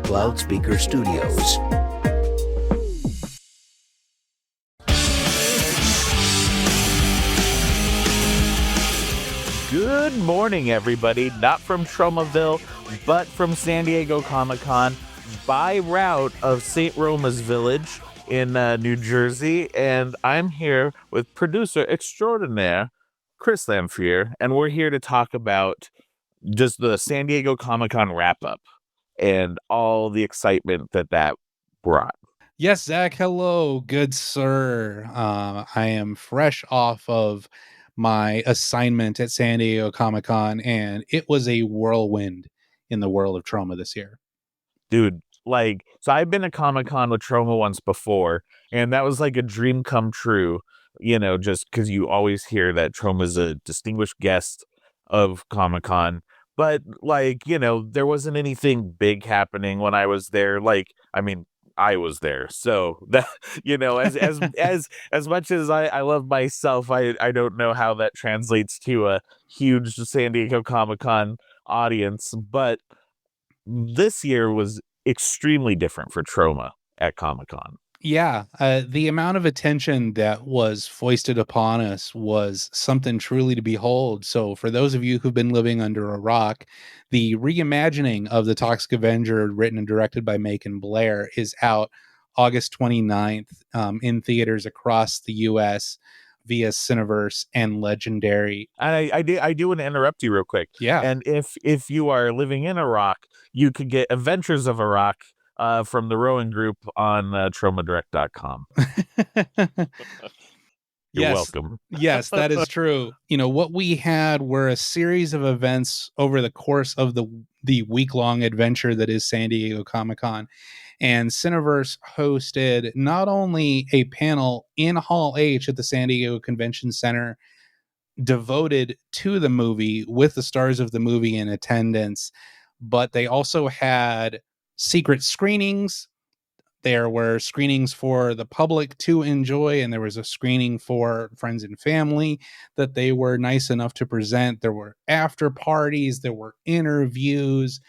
Loudspeaker Studios. Good morning, everybody. Not from Tromaville, but from San Diego Comic-Con, by route of St. Roma's Village in New Jersey. And I'm here with producer extraordinaire, Chris Lamphere, and we're here to talk about just the San Diego Comic-Con wrap-up and all the excitement that brought. Yes, Zach, hello, good sir. I am fresh off of my assignment at San Diego Comic-Con, and it was a whirlwind in the world of Troma this year. Dude, so I've been to Comic-Con with Troma once before, and that was like a dream come true, just because you always hear that Troma's a distinguished guest of Comic-Con. But, there wasn't anything big happening when I was there. I was there. So that, as much as I love myself, I don't know how that translates to a huge San Diego Comic-Con audience, but this year was extremely different for Troma at Comic-Con. Yeah, the amount of attention that was foisted upon us was something truly to behold. So, for those of you who've been living under a rock, the reimagining of The Toxic Avenger, written and directed by Macon Blair, is out August 29th in theaters across the U.S. via Cineverse and Legendary. And I do want to interrupt you real quick. Yeah. And if you are living in a rock, you could get Adventures of a Rock from the Rowan Group on tromadirect.com. You're welcome. Yes, that is true. What we had were a series of events over the course of the week-long adventure that is San Diego Comic-Con. And Cineverse hosted not only a panel in Hall H at the San Diego Convention Center devoted to the movie with the stars of the movie in attendance, but they also had secret screenings. There were screenings for the public to enjoy, and there was a screening for friends and family that they were nice enough to present. There were after parties, there were interviews,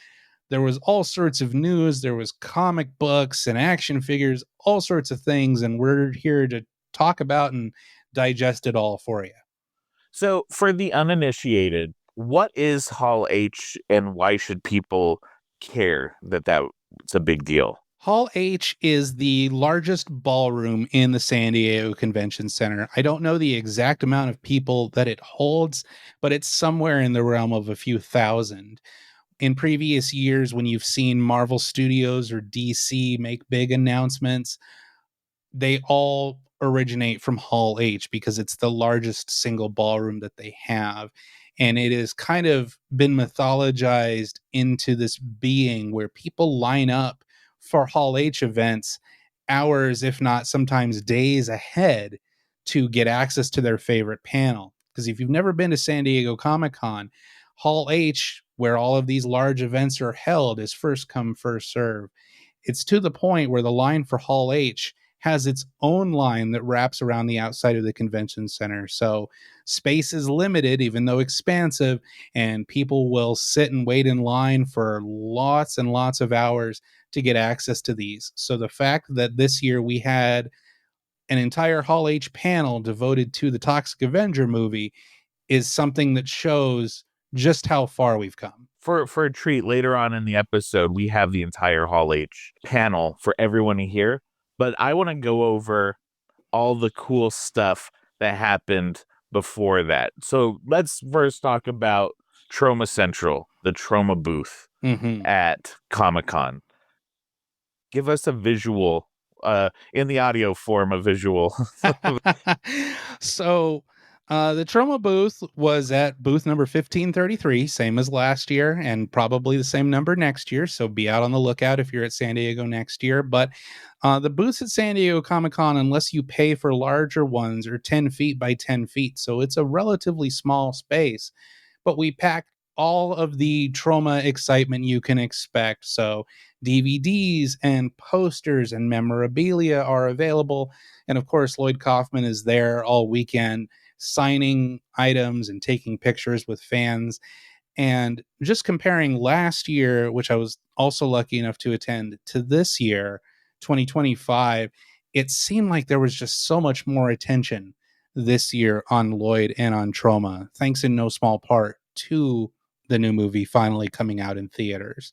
there was all sorts of news, there was comic books and action figures, all sorts of things, and we're here to talk about and digest it all for you. So, for the uninitiated, what is Hall H, and why should people care that's a big deal? Hall H is the largest ballroom in the San Diego Convention Center. I don't know the exact amount of people that it holds, but it's somewhere in the realm of a few thousand. In previous years, when you've seen Marvel Studios or DC make big announcements, they all originate from Hall H because it's the largest single ballroom that they have. And it has kind of been mythologized into this being where people line up for Hall H events hours, if not sometimes days ahead, to get access to their favorite panel. Because if you've never been to San Diego Comic-Con, Hall H, where all of these large events are held, is first come, first serve. It's to the point where the line for Hall H has its own line that wraps around the outside of the convention center. So space is limited, even though expansive, and people will sit and wait in line for lots and lots of hours to get access to these. So the fact that this year we had an entire Hall H panel devoted to the Toxic Avenger movie is something that shows just how far we've come. For a treat, later on in the episode, we have the entire Hall H panel for everyone to hear. But I want to go over all the cool stuff that happened before that. So let's first talk about Troma Central, the Troma booth at Comic-Con. Give us a visual, in the audio form, a visual. So the Troma booth was at booth number 1533, same as last year, and probably the same number next year. So be out on the lookout if you're at San Diego next year. But the booths at San Diego Comic-Con, unless you pay for larger ones, are 10 feet by 10 feet. So it's a relatively small space. But we packed all of the Troma excitement you can expect. So DVDs and posters and memorabilia are available. And of course, Lloyd Kaufman is there all weekend signing items and taking pictures with fans. And just comparing last year, which I was also lucky enough to attend, to this year, 2025, it seemed like there was just so much more attention this year on Lloyd and on Troma, thanks in no small part to the new movie finally coming out in theaters.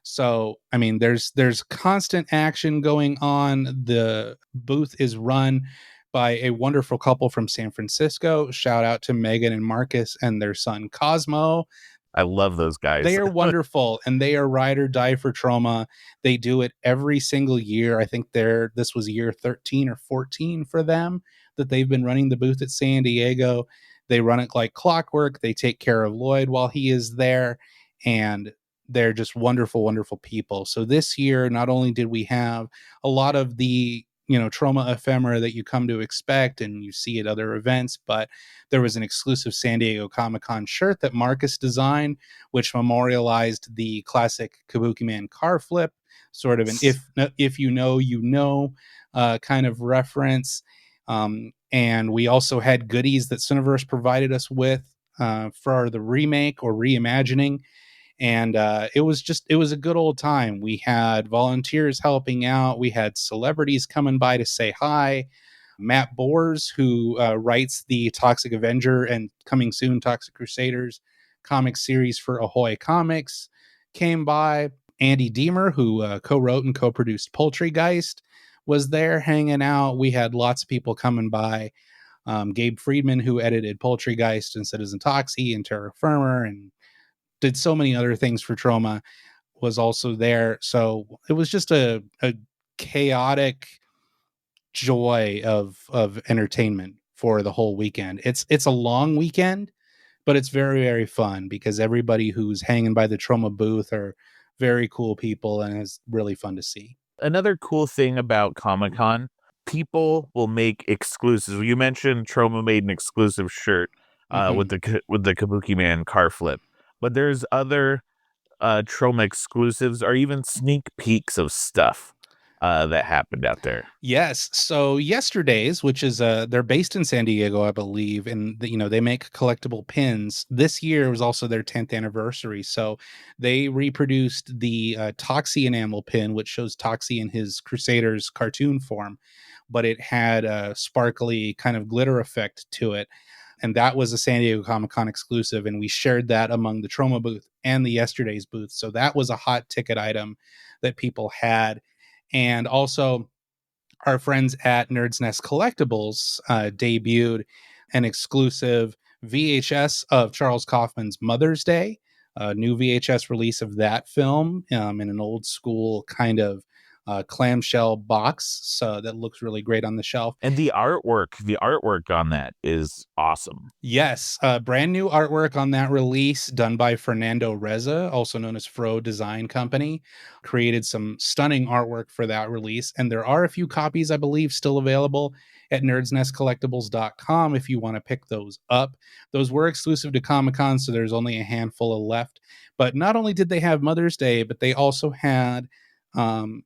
So, I mean, there's constant action going on. The booth is run by a wonderful couple from San Francisco. Shout out to Megan and Marcus and their son Cosmo. I love those guys. They are wonderful, and they are ride or die for Troma. They do it every single year. I think this was year 13 or 14 for them that they've been running the booth at San Diego. They run it like clockwork. They take care of Lloyd while he is there, and they're just wonderful, wonderful people. So this year, not only did we have a lot of the Troma ephemera that you come to expect and you see at other events, but there was an exclusive San Diego Comic-Con shirt that Marcus designed, which memorialized the classic Kabuki Man car flip, sort of an if you know kind of reference. And we also had goodies that Cineverse provided us with for the remake or reimagining. And it was a good old time. We had volunteers helping out. We had celebrities coming by to say hi. Matt Bors, who writes the Toxic Avenger and coming soon Toxic Crusaders comic series for Ahoy Comics, came by. Andy Deemer, who co-wrote and co-produced Poultrygeist, was there hanging out. We had lots of people coming by. Gabe Friedman, who edited Poultrygeist and Citizen Toxie and Terra Firma and did so many other things for Troma, was also there. So it was just a chaotic joy of entertainment for the whole weekend. It's a long weekend, but it's very, very fun because everybody who's hanging by the Troma booth are very cool people, and it's really fun to see. Another cool thing about Comic-Con, people will make exclusives. You mentioned Troma made an exclusive shirt with the Kabuki Man car flip. But there's other Troma exclusives or even sneak peeks of stuff that happened out there. Yes. So Yesterday's, which is they're based in San Diego, I believe, and they make collectible pins. This year was also their 10th anniversary, so they reproduced the Toxie enamel pin, which shows Toxie in his Crusaders cartoon form, but it had a sparkly kind of glitter effect to it. And that was a San Diego Comic-Con exclusive, and we shared that among the Troma booth and the Yesterday's booth. So that was a hot ticket item that people had. And also, our friends at Nerds Nest Collectibles debuted an exclusive VHS of Charles Kaufman's Mother's Day, a new VHS release of that film in an old school kind of clamshell box, so that looks really great on the shelf. And the artwork on that is awesome. Yes, brand new artwork on that release done by Fernando Reza, also known as Fro Design Company, created some stunning artwork for that release. And there are a few copies, I believe, still available at nerdsnestcollectibles.com if you want to pick those up. Those were exclusive to Comic-Con, so there's only a handful left. But not only did they have Mother's Day, but they also had a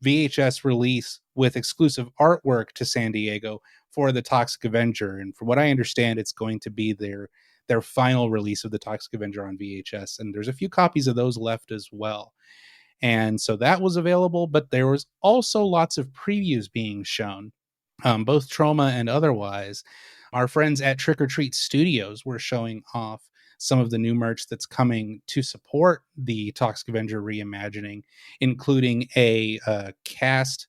VHS release with exclusive artwork to San Diego for the Toxic Avenger. And from what I understand, it's going to be their final release of the Toxic Avenger on VHS. And there's a few copies of those left as well. And so that was available, but there was also lots of previews being shown, both Troma and otherwise. Our friends at Trick or Treat Studios were showing off some of the new merch that's coming to support the Toxic Avenger reimagining, including a cast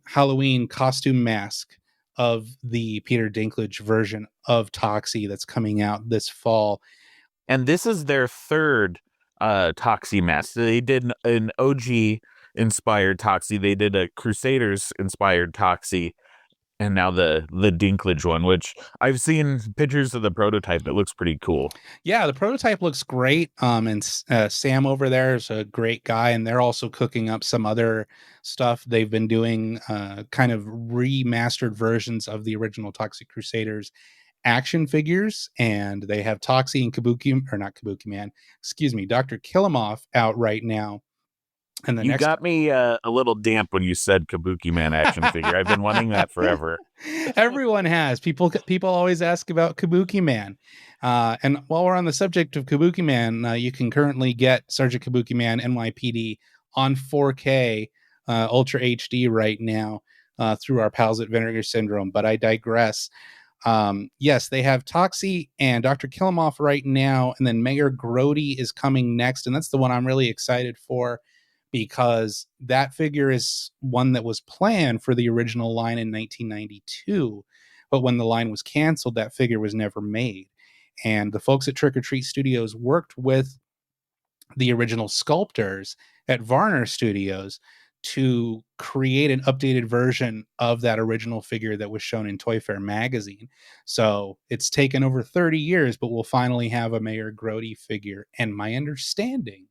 Halloween costume mask of the Peter Dinklage version of Toxie that's coming out this fall. And this is their third Toxie mask. They did an OG inspired Toxie. They did a Crusaders inspired Toxie. And now the Dinklage one, which I've seen pictures of the prototype. It looks pretty cool. Yeah, the prototype looks great. And Sam over there is a great guy, and they're also cooking up some other stuff. They've been doing kind of remastered versions of the original Toxic Crusaders action figures, and they have Toxie and Dr. Kilimov out right now. And the You next got me a little damp when you said Kabuki Man action figure. I've been wanting that forever. Everyone has. People always ask about Kabuki Man. And while we're on the subject of Kabuki Man, you can currently get Sergeant Kabuki Man NYPD on 4K Ultra HD right now through our pals at Vinegar Syndrome. But I digress. Yes, they have Toxie and Dr. Killmoff right now, and then Mayor Grody is coming next, and that's the one I'm really excited for because that figure is one that was planned for the original line in 1992, but when the line was canceled, that figure was never made. And the folks at Trick or Treat Studios worked with the original sculptors at Varner Studios to create an updated version of that original figure that was shown in Toy Fair magazine. So it's taken over 30 years, but we'll finally have a Mayor Grody figure. And my understanding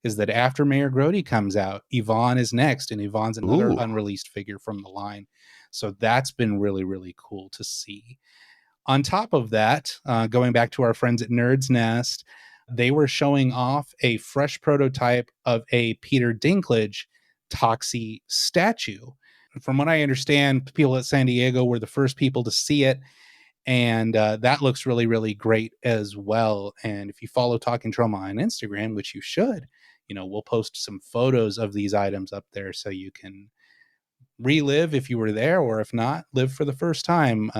is that after Mayor Grody comes out, Yvonne is next, and Yvonne's another Ooh. unreleased figure from the line. So that's been really, really cool to see. On top of that, going back to our friends at Nerd's Nest, they were showing off a fresh prototype of a Peter Dinklage Toxie statue. From what I understand, people at San Diego were the first people to see it, and that looks really, really great as well. And if you follow Talking Trauma on Instagram, which you should, we'll post some photos of these items up there so you can relive if you were there, or if not, live for the first time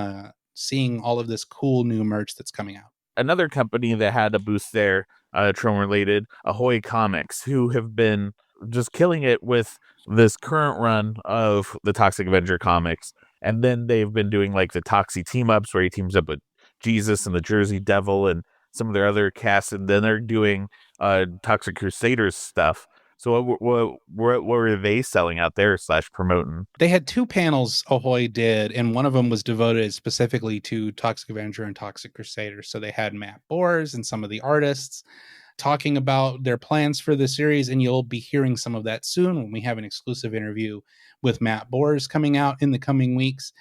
seeing all of this cool new merch that's coming out. Another company that had a booth there, Trome related, Ahoy Comics, who have been just killing it with this current run of the Toxic Avenger comics. And then they've been doing like the Toxie team ups where he teams up with Jesus and the Jersey Devil and some of their other casts. And then they're doing Toxic Crusaders stuff. So what were they selling out there / promoting? They had 2 panels Ahoy did, and one of them was devoted specifically to Toxic Avenger and Toxic Crusader. So they had Matt Bors and some of the artists talking about their plans for the series, and you'll be hearing some of that soon when we have an exclusive interview with Matt Bors coming out in the coming weeks.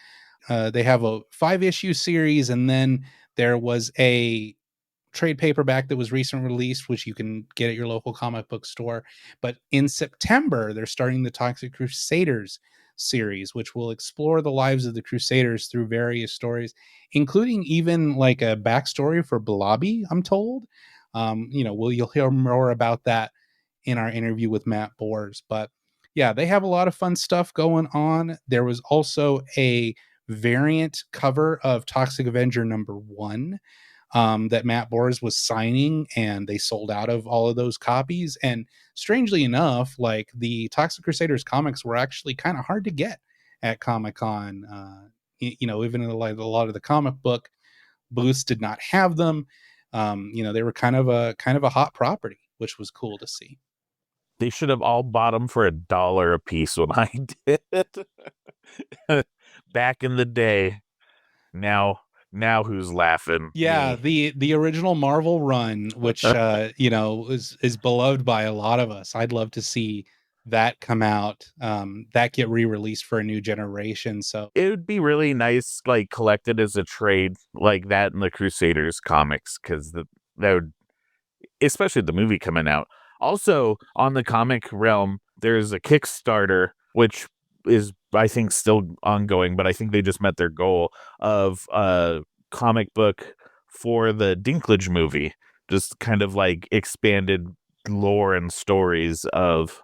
They have a 5-issue series, and then there was a trade paperback that was recently released, which you can get at your local comic book store. But in September, they're starting the Toxic Crusaders series, which will explore the lives of the Crusaders through various stories, including even like a backstory for Blobby, I'm told. You'll hear more about that in our interview with Matt Bors. But yeah, they have a lot of fun stuff going on. There was also a variant cover of Toxic Avenger #1 that Matt Bors was signing, and they sold out of all of those copies. And strangely enough, like the Toxic Crusaders comics were actually kind of hard to get at Comic-Con. Even like a lot of the comic book booths did not have them. They were kind of a hot property, which was cool to see. They should have all bought them for $1 a piece when I did back in the day. Now who's laughing? Yeah, Me. the original Marvel run, which is beloved by a lot of us. I'd love to see that come out, that get re-released for a new generation. So It would be really nice, like collected as a trade, like that in the Crusaders comics, because that would, especially the movie coming out. Also, on the comic realm, there's a Kickstarter, which is, I think, still ongoing, but I think they just met their goal of a comic book for the Dinklage movie, just kind of like expanded lore and stories of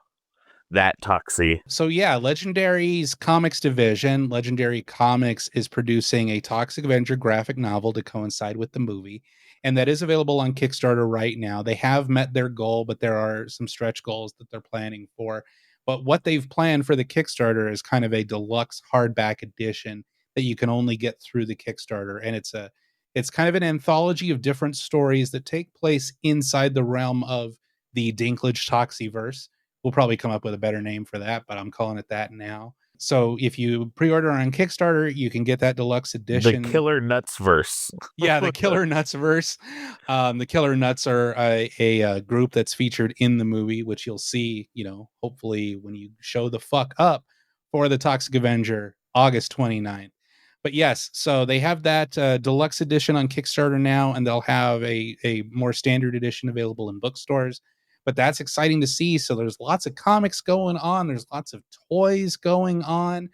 that Toxie. So yeah, Legendary's comics division, Legendary Comics, is producing a Toxic Avenger graphic novel to coincide with the movie, and that is available on Kickstarter right now. They have met their goal, but there are some stretch goals that they're planning for. But what they've planned for the Kickstarter is kind of a deluxe hardback edition that you can only get through the Kickstarter, and it's kind of an anthology of different stories that take place inside the realm of the Dinklage Toxieverse. We'll probably come up with a better name for that, but I'm calling it that now. So if you pre-order on Kickstarter, you can get that deluxe edition. The Killer Nuts verse. Yeah, the Killer Nuts verse. The Killer Nuts are a group that's featured in the movie, which you'll see, hopefully when you show the fuck up for the Toxic Avenger, August 29th. But yes, so they have that deluxe edition on Kickstarter now, and they'll have a more standard edition available in bookstores. but that's exciting to see. So there's lots of comics going on, there's lots of toys going on,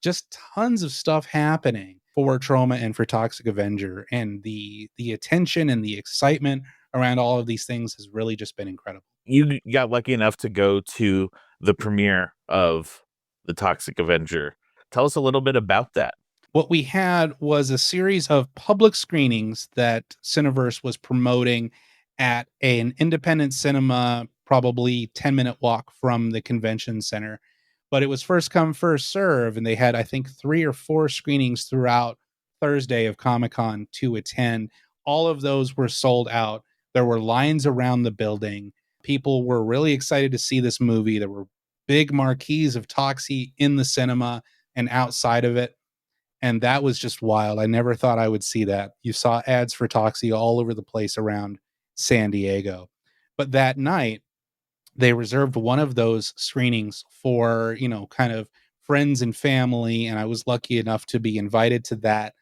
just tons of stuff happening for Troma and for Toxic Avenger, and the attention and the excitement around all of these things has really just been incredible. You got lucky enough to go to the premiere of the Toxic Avenger. Tell us a little bit about that. What we had was a series of public screenings that Cineverse was promoting at an independent cinema, probably 10-minute walk from the convention center. But it was first come, first serve, and they had, I think, 3 or 4 screenings throughout Thursday of Comic-Con to attend. All of those were sold out. There were lines around the building. People were really excited to see this movie. There were big marquees of Toxie in the cinema and outside of it. And that was just wild. I never thought I would see that. You saw ads for Toxie all over the place around San Diego. But that night, they reserved one of those screenings for, kind of friends and family. And I was lucky enough to be invited to that.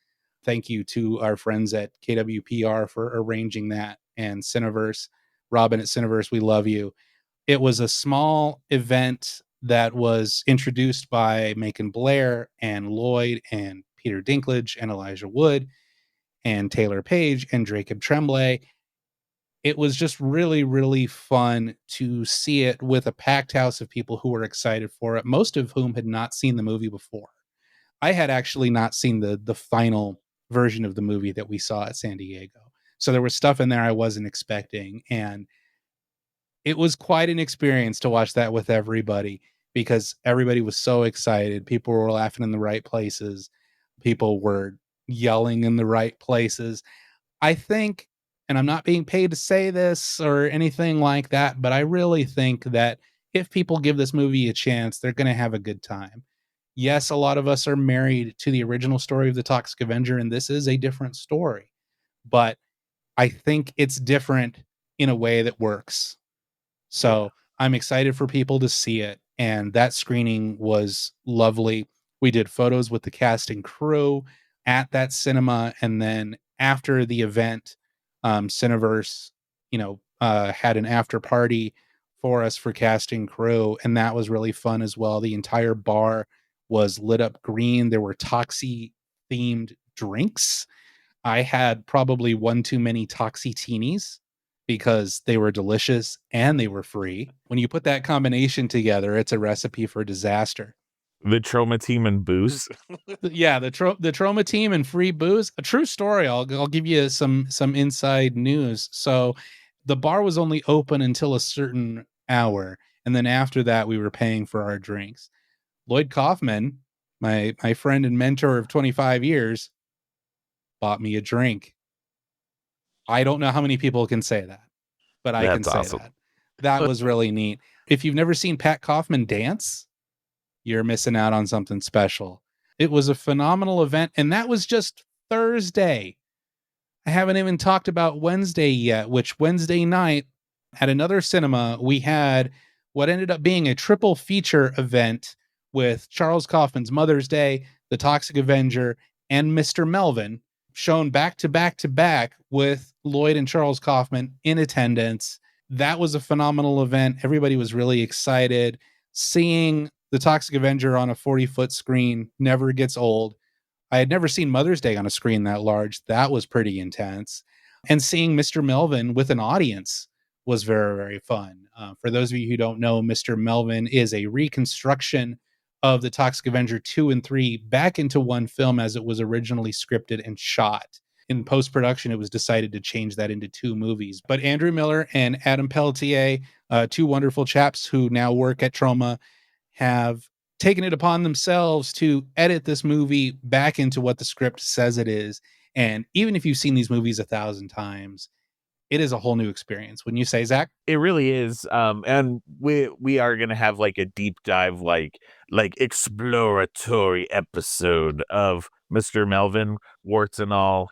Thank you to our friends at KWPR for arranging that, and Cineverse. Robin at Cineverse, we love you. It was a small event that was introduced by Macon Blair and Lloyd and Peter Dinklage and Elijah Wood and Taylor Page and Jacob Tremblay. It was just really, really fun to see it with a packed house of people who were excited for it, most of whom had not seen the movie before. I had actually not seen the final version of the movie that we saw at San Diego. So there was stuff in there I wasn't expecting. And it was quite an experience to watch that with everybody, because everybody was so excited. People were laughing in the right places. People were yelling in the right places. I think, and I'm not being paid to say this or anything like that, but I really think that if people give this movie a chance, they're going to have a good time. Yes, a lot of us are married to the original story of the Toxic Avenger, and this is a different story. But I think it's different in a way that works. So I'm excited for people to see it. And that screening was lovely. We did photos with the cast and crew at that cinema. And then after the event, Cineverse, had an after party for us for cast and crew. And that was really fun as well. The entire bar was lit up green. There were Toxie themed drinks. I had probably one too many Toxie teenies because they were delicious and they were free. When you put that combination together, it's a recipe for disaster. The Troma team and booze. Yeah, the Troma team and free booze. A true story. I'll give you some inside news. So the bar was only open until a certain hour, and then after that we were paying for our drinks. Lloyd Kaufman, my friend and mentor of 25 years, bought me a drink. I don't know how many people can say that, but I can say awesome. that. That was really neat. If you've never seen Pat Kaufman dance, you're missing out on something special. It was a phenomenal event, and that was just Thursday. I haven't even talked about Wednesday yet, which Wednesday night at another cinema, we had what ended up being a triple feature event with Charles Kaufman's Mother's Day, The Toxic Avenger, and Mr. Melvin, shown back to back to back with Lloyd and Charles Kaufman in attendance. That was a phenomenal event. Everybody was really excited. Seeing The Toxic Avenger on a 40-foot screen never gets old. I had never seen Mother's Day on a screen that large. That was pretty intense. And seeing Mr. Melvin with an audience was very, very fun. For those of you who don't know, Mr. Melvin is a reconstruction of The Toxic Avenger 2 and 3 back into one film as it was originally scripted and shot. In post-production, it was decided to change that into 2 movies. But Andrew Miller and Adam Pelletier, 2 wonderful chaps who now work at Troma, have taken it upon themselves to edit this movie back into what the script says it is. And even if you've seen these movies 1,000 times, it is a whole new experience. Wouldn't you say, Zach? It really is. And we are gonna have like a deep dive, like exploratory episode of Mr. Melvin, warts and all,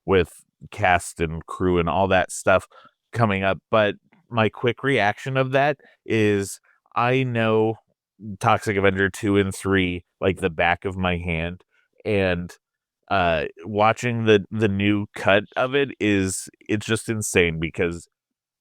with cast and crew and all that stuff coming up. But my quick reaction of that is I know Toxic Avenger 2 and 3 like the back of my hand, and watching the new cut of it's just insane because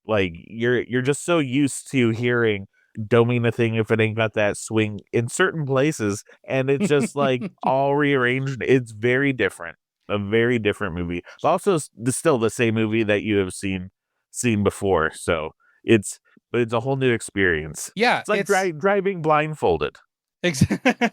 Like you're just so used to hearing "Don't mean a thing if it ain't got that swing" in certain places, and it's just like all rearranged. It's very different, a very different movie, but also still the same movie that you have seen before. So it's but it's a whole new experience. Yeah, It's like it's driving blindfolded. Ex-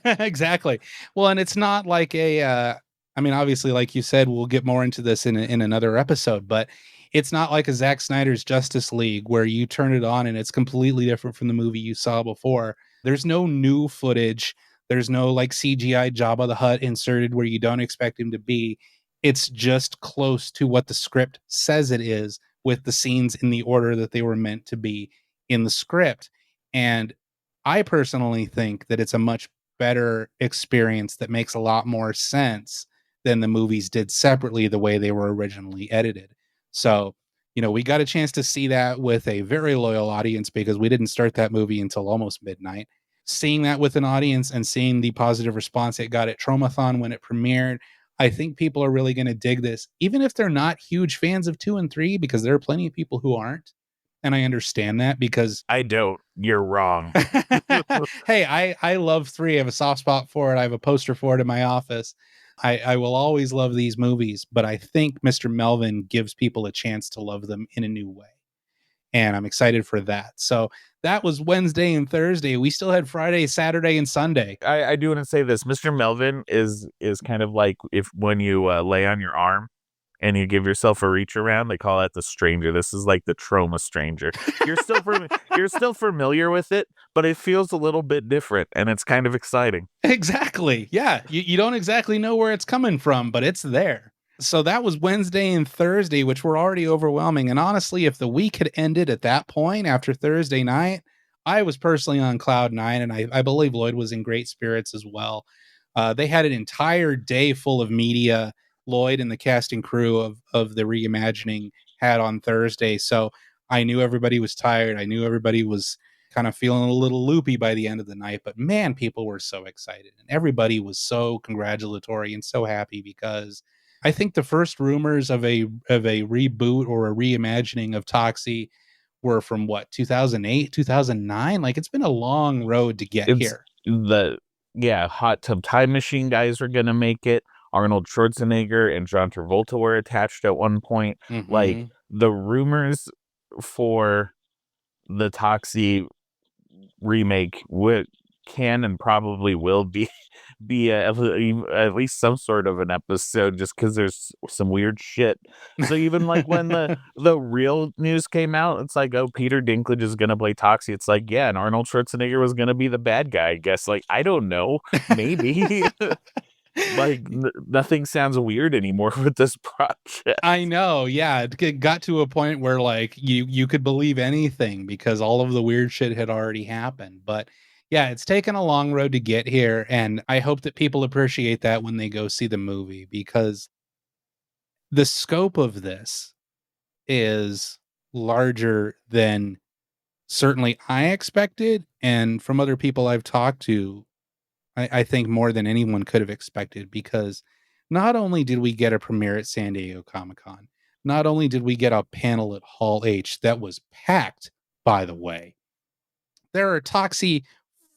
exactly. Well, and it's not like I mean, obviously, like you said, we'll get more into this in another episode, but it's not like a Zack Snyder's Justice League where you turn it on and it's completely different from the movie you saw before. There's no new footage. There's no like CGI Jabba the Hutt inserted where you don't expect him to be. It's just close to what the script says it is, with the scenes in the order that they were meant to be in the script. And I personally think that it's a much better experience that makes a lot more sense than the movies did separately the way they were originally edited. So, we got a chance to see that with a very loyal audience because we didn't start that movie until almost midnight. Seeing that with an audience and seeing the positive response it got at Tromathon when it premiered, I think people are really going to dig this, even if they're not huge fans of 2 and 3, because there are plenty of people who aren't. And I understand that because I don't. You're wrong. hey, I love 3. I have a soft spot for it. I have a poster for it in my office. I will always love these movies, but I think Mr. Melvin gives people a chance to love them in a new way. And I'm excited for that. So that was Wednesday and Thursday. We still had Friday, Saturday, and Sunday. I do want to say this. Mr. Melvin is kind of like if when you lay on your arm and you give yourself a reach around, they call that the stranger. This is like the trauma stranger. You're still familiar with it, but it feels a little bit different, and it's kind of exciting. Exactly. Yeah. You don't exactly know where it's coming from, but it's there. So that was Wednesday and Thursday, which were already overwhelming. And honestly, if the week had ended at that point after Thursday night, I was personally on cloud nine, and I believe Lloyd was in great spirits as well. They had an entire day full of media. Lloyd and the cast and crew of the reimagining had on Thursday. So I knew everybody was tired. I knew everybody was kind of feeling a little loopy by the end of the night, but man, people were so excited and everybody was so congratulatory and so happy because I think the first rumors of a reboot or a reimagining of Toxie were from what, 2008, 2009? Like it's been a long road to get It's here. Hot Tub Time Machine guys are gonna make it. Arnold Schwarzenegger and John Travolta were attached at one point. Like Mhm. the rumors for the Toxie remake can and probably will be at least some sort of an episode just because there's some weird shit. So even like when the real news came out, it's like, oh, Peter Dinklage is gonna play Toxie. It's like, yeah, and Arnold Schwarzenegger was gonna be the bad guy, I guess. Like, I don't know, maybe. Like nothing sounds weird anymore with this project. I know, yeah. It got to a point where like you could believe anything because all of the weird shit had already happened. But yeah, it's taken a long road to get here, and I hope that people appreciate that when they go see the movie because the scope of this is larger than certainly I expected, and from other people I've talked to, I think more than anyone could have expected because not only did we get a premiere at San Diego Comic-Con, not only did we get a panel at Hall H that was packed, by the way. There are Toxie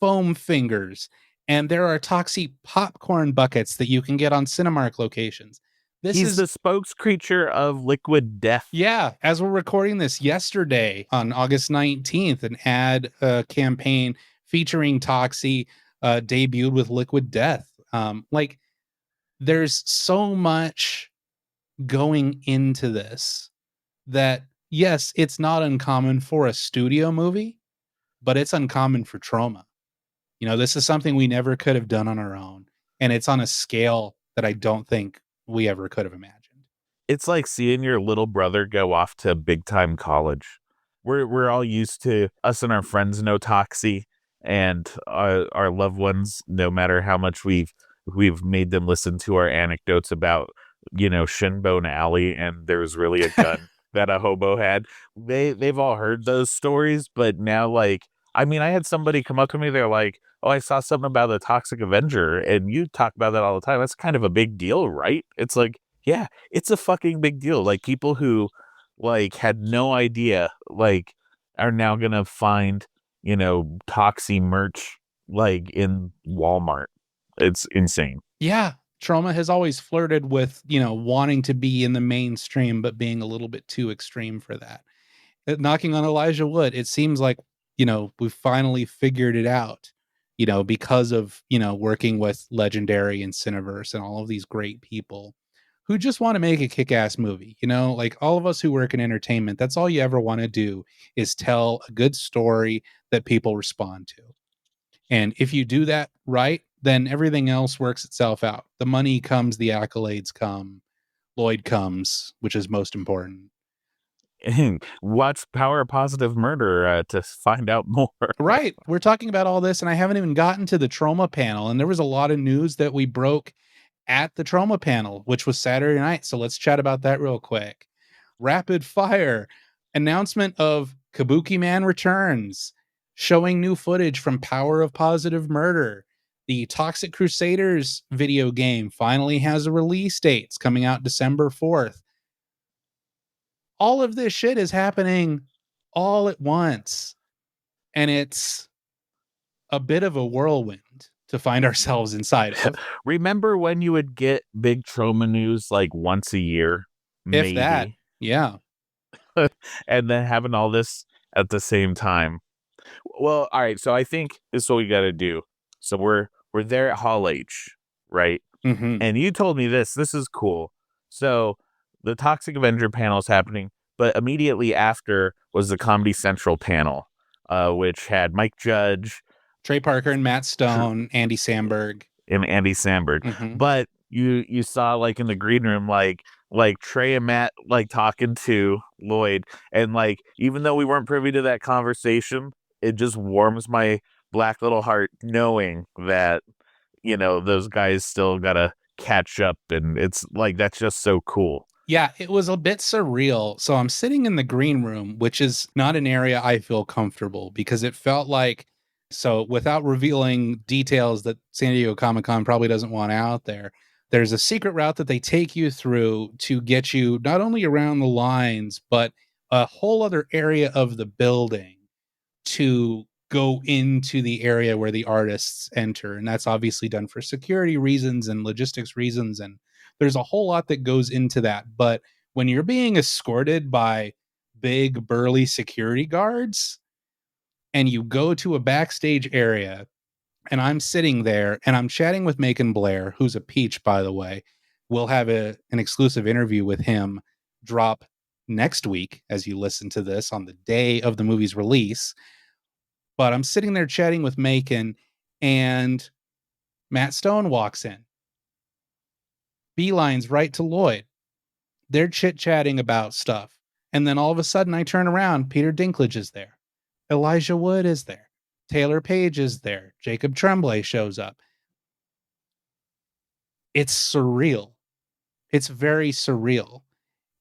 foam fingers and there are Toxie popcorn buckets that you can get on Cinemark locations. He's the spokes creature of Liquid Death. Yeah, as we're recording this yesterday on August 19th, an ad campaign featuring Toxie debuted with Liquid Death. Like, there's so much going into this that, yes, it's not uncommon for a studio movie, but it's uncommon for Troma. This is something we never could have done on our own, and it's on a scale that I don't think we ever could have imagined. It's like seeing your little brother go off to big time college. We're all used to us and our friends know Toxie and our loved ones, no matter how much we've made them listen to our anecdotes about, Shinbone Alley and there was really a gun that a hobo had. They've all heard those stories, but now like I mean, I had somebody come up to me, they're like, "Oh, I saw something about the Toxic Avenger, and you talk about that all the time. That's kind of a big deal, right?" It's like, yeah, it's a fucking big deal. Like people who like had no idea like are now gonna find, Toxie merch like in Walmart. It's insane. Yeah. Trauma has always flirted with, wanting to be in the mainstream, but being a little bit too extreme for that. Knocking on Elijah Wood, it seems like, we've finally figured it out, because of, working with Legendary and Cineverse and all of these great people who just want to make a kick-ass movie. Like all of us who work in entertainment, that's all you ever want to do is tell a good story that people respond to. And if you do that right, then everything else works itself out. The money comes, the accolades come, Lloyd comes, which is most important. Watch Power of Positive Murder to find out more. Right. We're talking about all this, and I haven't even gotten to the Trauma panel. And there was a lot of news that we broke at the Trauma panel, which was Saturday night. So let's chat about that real quick. Rapid fire announcement of Kabuki Man returns, showing new footage from Power of Positive Murder. The Toxic Crusaders video game finally has a release date. It's coming out December 4th. All of this shit is happening all at once. And it's a bit of a whirlwind to find ourselves inside of. Remember when you would get big trauma news like once a year? If maybe. that. Yeah. And then having all this at the same time. Well, all right. So I think this is what we got to do. So we're there at Hall H, right? Mm-hmm. And you told me this. This is cool. So the Toxic Avenger panel is happening, but immediately after was the Comedy Central panel, which had Mike Judge, Trey Parker and Matt Stone, Andy Samberg. and Andy Samberg. Mm-hmm. But you saw like in the green room, like Trey and Matt like talking to Lloyd, and like even though we weren't privy to that conversation, it just warms my black little heart knowing that those guys still gotta catch up, and it's like that's just so cool. Yeah, it was a bit surreal. So I'm sitting in the green room, which is not an area I feel comfortable because it felt like, so without revealing details that San Diego Comic-Con probably doesn't want out there, there's a secret route that they take you through to get you not only around the lines, but a whole other area of the building to go into the area where the artists enter. And that's obviously done for security reasons and logistics reasons. And there's a whole lot that goes into that. But when you're being escorted by big, burly security guards and you go to a backstage area, and I'm sitting there and I'm chatting with Macon Blair, who's a peach, by the way. We'll have an exclusive interview with him drop next week as you listen to this on the day of the movie's release. But I'm sitting there chatting with Macon, and Matt Stone walks in. Beelines right to Lloyd. They're chit-chatting about stuff. And then all of a sudden I turn around, Peter Dinklage is there. Elijah Wood is there. Taylor Page is there. Jacob Tremblay shows up. It's surreal. It's very surreal.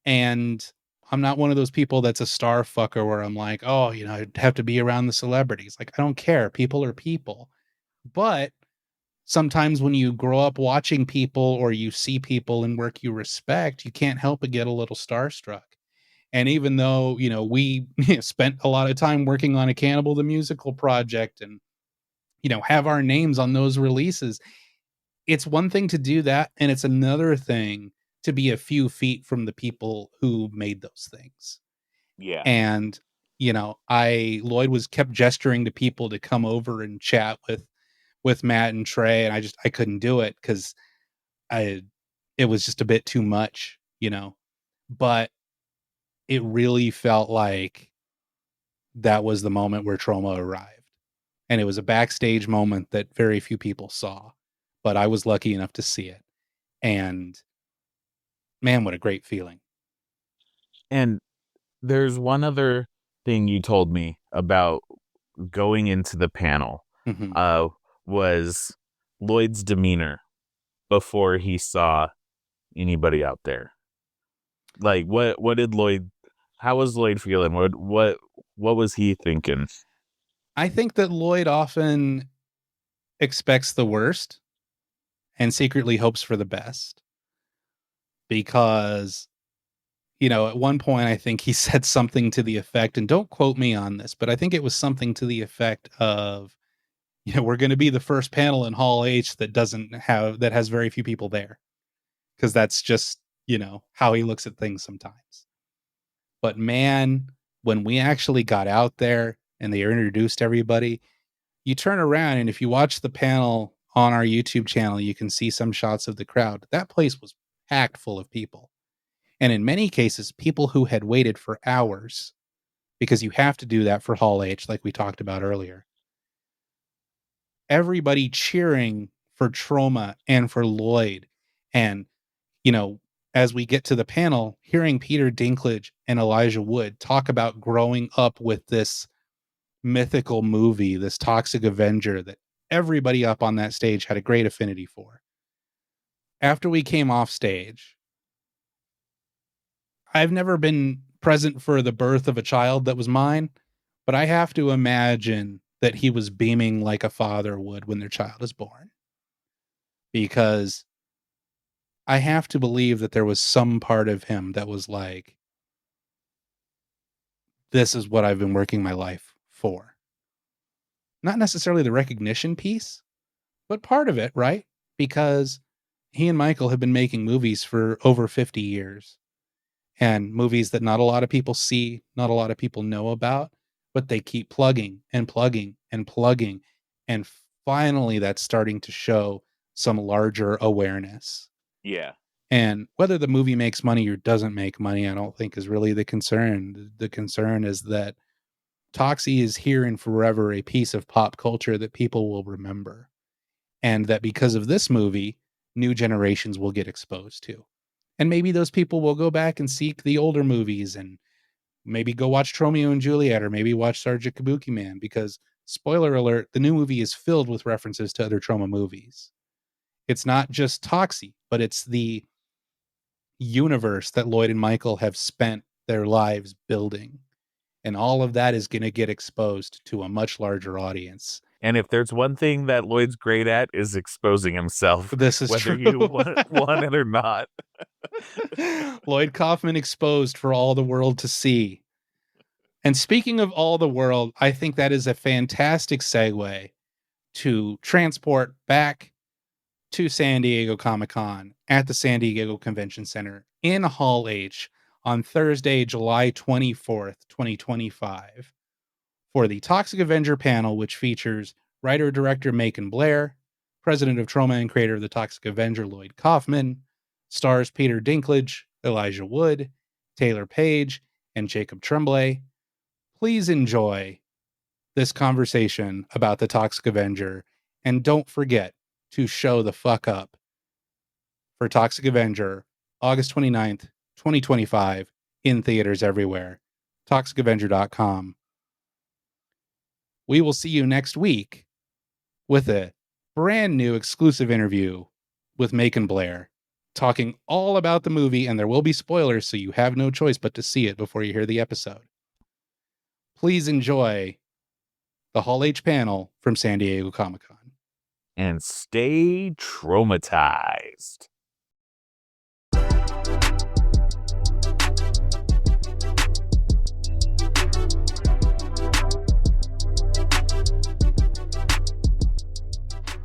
And I'm not one of those people that's a star fucker where I'm like, oh, I'd have to be around the celebrities. Like, I don't care. People are people. But sometimes when you grow up watching people or you see people in work you respect, you can't help but get a little starstruck. And even though, we spent a lot of time working on a Cannibal the Musical project and, have our names on those releases, it's one thing to do that. And it's another thing to be a few feet from the people who made those things. Yeah. And, Lloyd was kept gesturing to people to come over and chat with Matt and Trey. And I couldn't do it because it was just a bit too much, but it really felt like that was the moment where Troma arrived. And it was a backstage moment that very few people saw, but I was lucky enough to see it. And man, what a great feeling. And there's one other thing you told me about going into the panel, Mm-hmm. was Lloyd's demeanor before he saw anybody out there. Like what did Lloyd, how was Lloyd feeling? What was he thinking? I think that Lloyd often expects the worst and secretly hopes for the best because, at one point, I think he said something to the effect, and don't quote me on this, but I think it was something to the effect of, we're going to be the first panel in Hall H that has very few people there. Because that's just, how he looks at things sometimes. But man, when we actually got out there and they introduced everybody, you turn around and if you watch the panel on our YouTube channel, you can see some shots of the crowd. That place was packed full of people. And in many cases, people who had waited for hours, because you have to do that for Hall H, like we talked about earlier. Everybody cheering for Troma and for Lloyd. And, as we get to the panel, hearing Peter Dinklage and Elijah Wood talk about growing up with this mythical movie, this Toxic Avenger that everybody up on that stage had a great affinity for. After we came off stage, I've never been present for the birth of a child that was mine, but I have to imagine that he was beaming like a father would when their child is born. Because I have to believe that there was some part of him that was like, this is what I've been working my life for. Not necessarily the recognition piece, but part of it, right? Because he and Michael have been making movies for over 50 years. And movies that not a lot of people see, not a lot of people know about, but they keep plugging and plugging and plugging. And finally, that's starting to show some larger awareness. Yeah. And whether the movie makes money or doesn't make money, I don't think is really the concern. The concern is that Toxie is here and forever a piece of pop culture that people will remember. And that because of this movie, new generations will get exposed to. And maybe those people will go back and seek the older movies and maybe go watch Tromeo and Juliet or maybe watch Sergeant Kabuki Man because, spoiler alert, the new movie is filled with references to other Troma movies. It's not just Toxie, but it's the universe that Lloyd and Michael have spent their lives building. And all of that is going to get exposed to a much larger audience. And if there's one thing that Lloyd's great at is exposing himself. This is whether true. you want it or not. Lloyd Kaufman exposed for all the world to see. And speaking of all the world, I think that is a fantastic segue to transport back to San Diego Comic-Con at the San Diego Convention Center in Hall H on Thursday, July 24th, 2025, for the Toxic Avenger panel, which features writer-director Macon Blair, president of Troma and creator of the Toxic Avenger Lloyd Kaufman, stars Peter Dinklage, Elijah Wood, Taylor Page, and Jacob Tremblay. Please enjoy this conversation about the Toxic Avenger, and don't forget to show the fuck up for Toxic Avenger, August 29th, 2025, in theaters everywhere. ToxicAvenger.com. We will see you next week with a brand new exclusive interview with Macon Blair, talking all about the movie, and there will be spoilers, so you have no choice but to see it before you hear the episode. Please enjoy the Hall H panel from San Diego Comic-Con. And stay traumatized.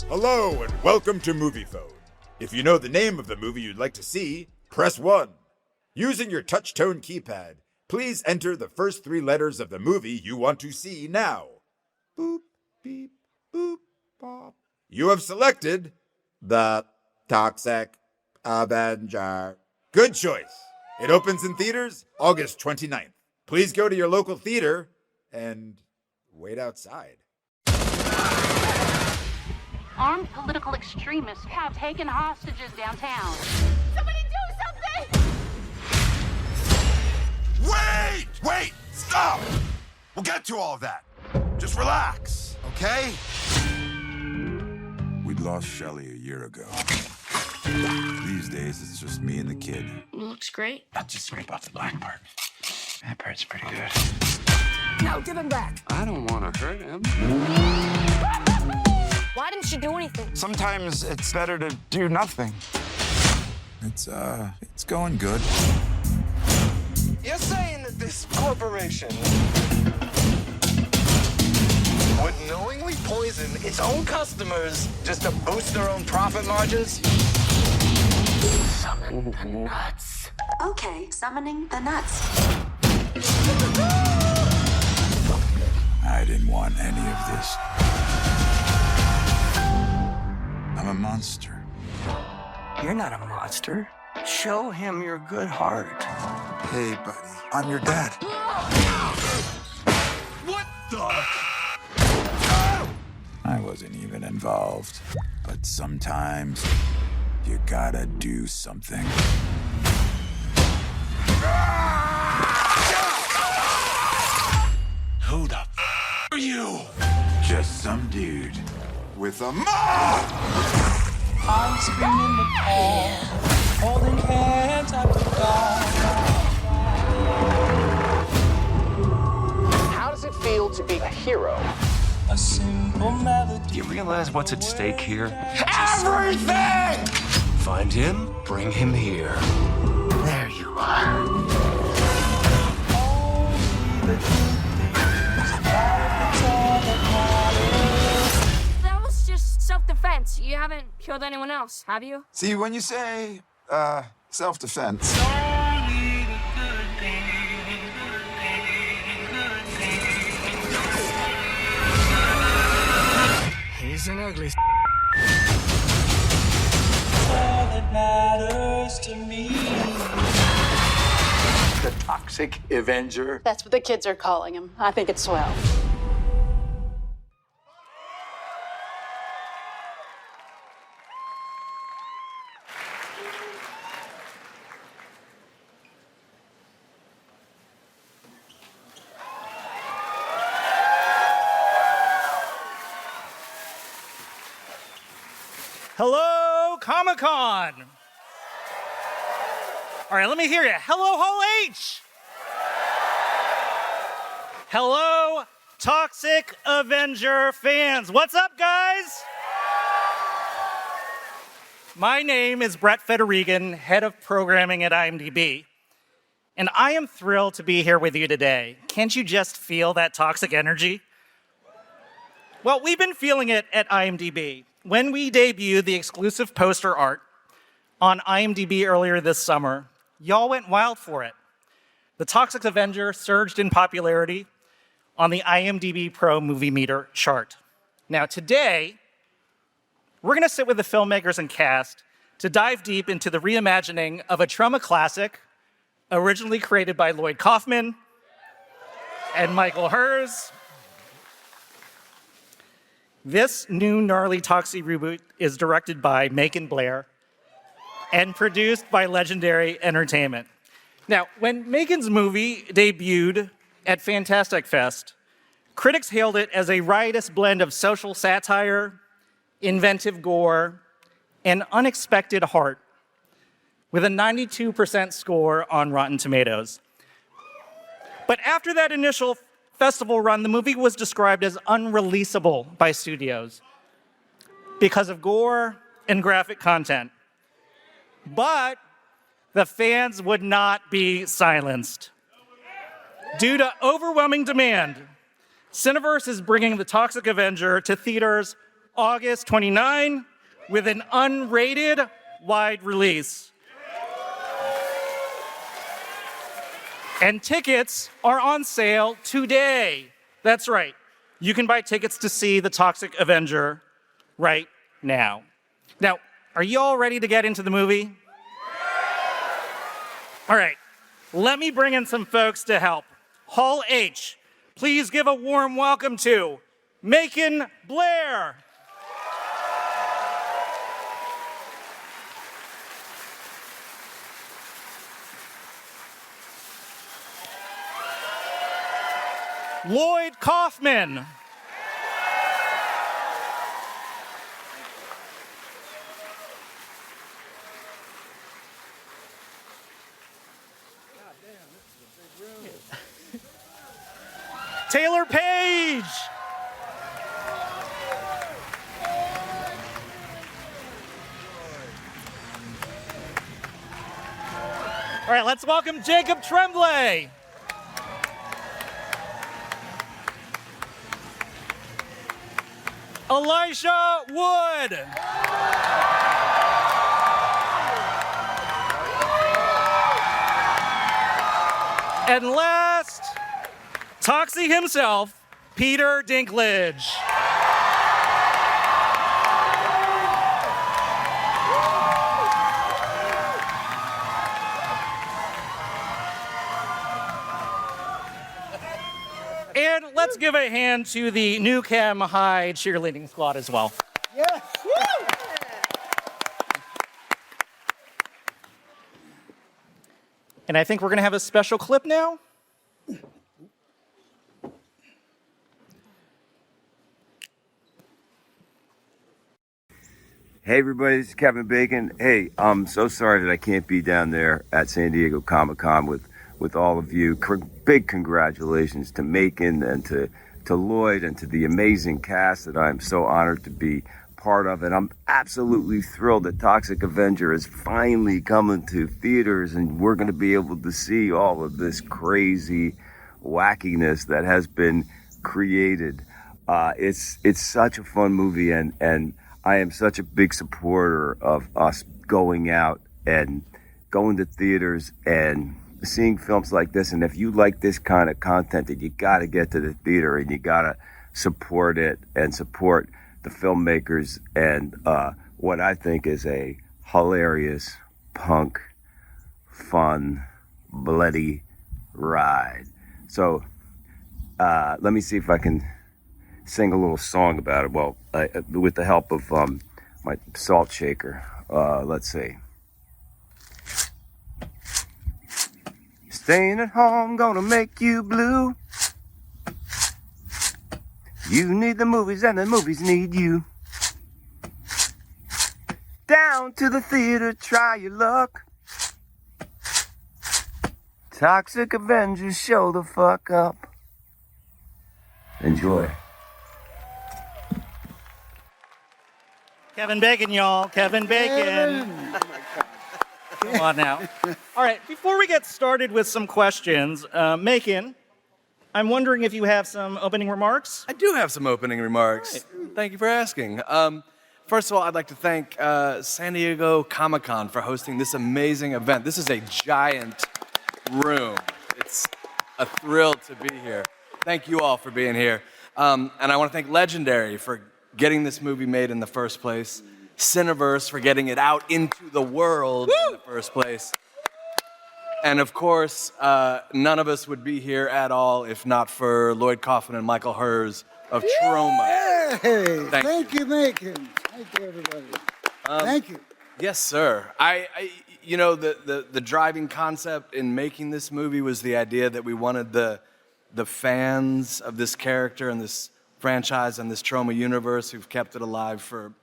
Hello and welcome to Movie Phone. If you know the name of the movie you'd like to see, press 1. Using your touch-tone keypad, please enter the first 3 letters of the movie you want to see now. Boop, beep, boop, bop. You have selected the Toxic Avenger. Good choice. It opens in theaters August 29th. Please go to your local theater and wait outside. Armed political extremists have taken hostages downtown. Somebody do something! Wait! Stop! We'll get to all of that. Just relax, okay? We'd lost Shelly a year ago. These days, it's just me and the kid. Looks great. Not just scrape off the black part. That part's pretty good. No, give him back. I don't want to hurt him. Why didn't you do anything? Sometimes it's better to do nothing. It's going good. You're saying that this corporation would knowingly poison its own customers just to boost their own profit margins? Summon the nuts. Okay, summoning the nuts. I didn't want any of this. I'm a monster. You're not a monster. Show him your good heart. Hey, buddy, I'm your dad. What the? I wasn't even involved. But sometimes you gotta do something. Who the are you? Just some dude with a mouth! I'm screaming the call, holding hands up to God. How does it feel to be a hero? A simple melody. Do you realize what's at stake here? Everything! Find him, bring him here. There you are. That was just self-defense. You haven't killed anyone else, have you? See, when you say, self-defense, He's an ugly All that matters to me. The Toxic Avenger. That's what the kids are calling him. I think it's swell. Hello, Comic-Con. All right, let me hear you. Hello, Hall H. Hello, Toxic Avenger fans. What's up, guys? My name is Brett Federigan, head of programming at IMDb, and I am thrilled to be here with you today. Can't you just feel that toxic energy? Well, we've been feeling it at IMDb. When we debuted the exclusive poster art on IMDb earlier this summer, y'all went wild for it. The Toxic Avenger surged in popularity on the IMDb Pro Movie Meter chart. Now today, we're gonna sit with the filmmakers and cast to dive deep into the reimagining of a Troma classic originally created by Lloyd Kaufman and Michael Herz. This new gnarly Toxie reboot is directed by Macon Blair and produced by Legendary Entertainment. Now, when Macon's movie debuted at Fantastic Fest, critics hailed it as a riotous blend of social satire, inventive gore, and unexpected heart, with a 92% score on Rotten Tomatoes. But after that initial festival run, the movie was described as unreleasable by studios because of gore and graphic content. But the fans would not be silenced. Due to overwhelming demand, Cineverse is bringing The Toxic Avenger to theaters August 29 with an unrated wide release. And tickets are on sale today. That's right. You can buy tickets to see The Toxic Avenger right now. Now, are you all ready to get into the movie? All right, let me bring in some folks to help. Hall H, please give a warm welcome to Macon Blair. Lloyd Kaufman. Taylor Page. All right, let's welcome Jacob Tremblay. Elisha Wood. And last, Toxie himself, Peter Dinklage. And let's give a hand to the Newcam High cheerleading squad as well. Yes. And I think we're going to have a special clip now. Hey everybody, this is Kevin Bacon. Hey, I'm so sorry that I can't be down there at San Diego Comic-Con with all of you. Big congratulations to Macon and to Lloyd and to the amazing cast that I'm so honored to be part of. And I'm absolutely thrilled that Toxic Avenger is finally coming to theaters and we're going to be able to see all of this crazy wackiness that has been created. It's such a fun movie and I am such a big supporter of us going out and going to theaters and seeing films like this. And if you like this kind of content, then you got to get to the theater and you got to support it and support the filmmakers and what I think is a hilarious, punk, fun, bloody ride. So let me see if I can sing a little song about it. Well, with the help of my salt shaker. Let's see. Staying at home gonna make you blue. You need the movies and the movies need you. Down to the theater, try your luck. Toxic Avengers, show the fuck up. Enjoy. Kevin Bacon, y'all. Kevin Bacon. Come on now. All right, before we get started with some questions, Macon, I'm wondering if you have some opening remarks? I do have some opening remarks. Right. Thank you for asking. First of all, I'd like to thank San Diego Comic-Con for hosting this amazing event. This is a giant room. It's a thrill to be here. Thank you all for being here. And I want to thank Legendary for getting this movie made in the first place, Cineverse for getting it out into the world in the first place, and of course, none of us would be here at all if not for Lloyd Kaufman and Michael Hers of Troma. Hey, thank you, Macon. Thank you, everybody. Thank you. Yes, sir. You know, the driving concept in making this movie was the idea that we wanted the fans of this character and this franchise and this Troma universe who've kept it alive for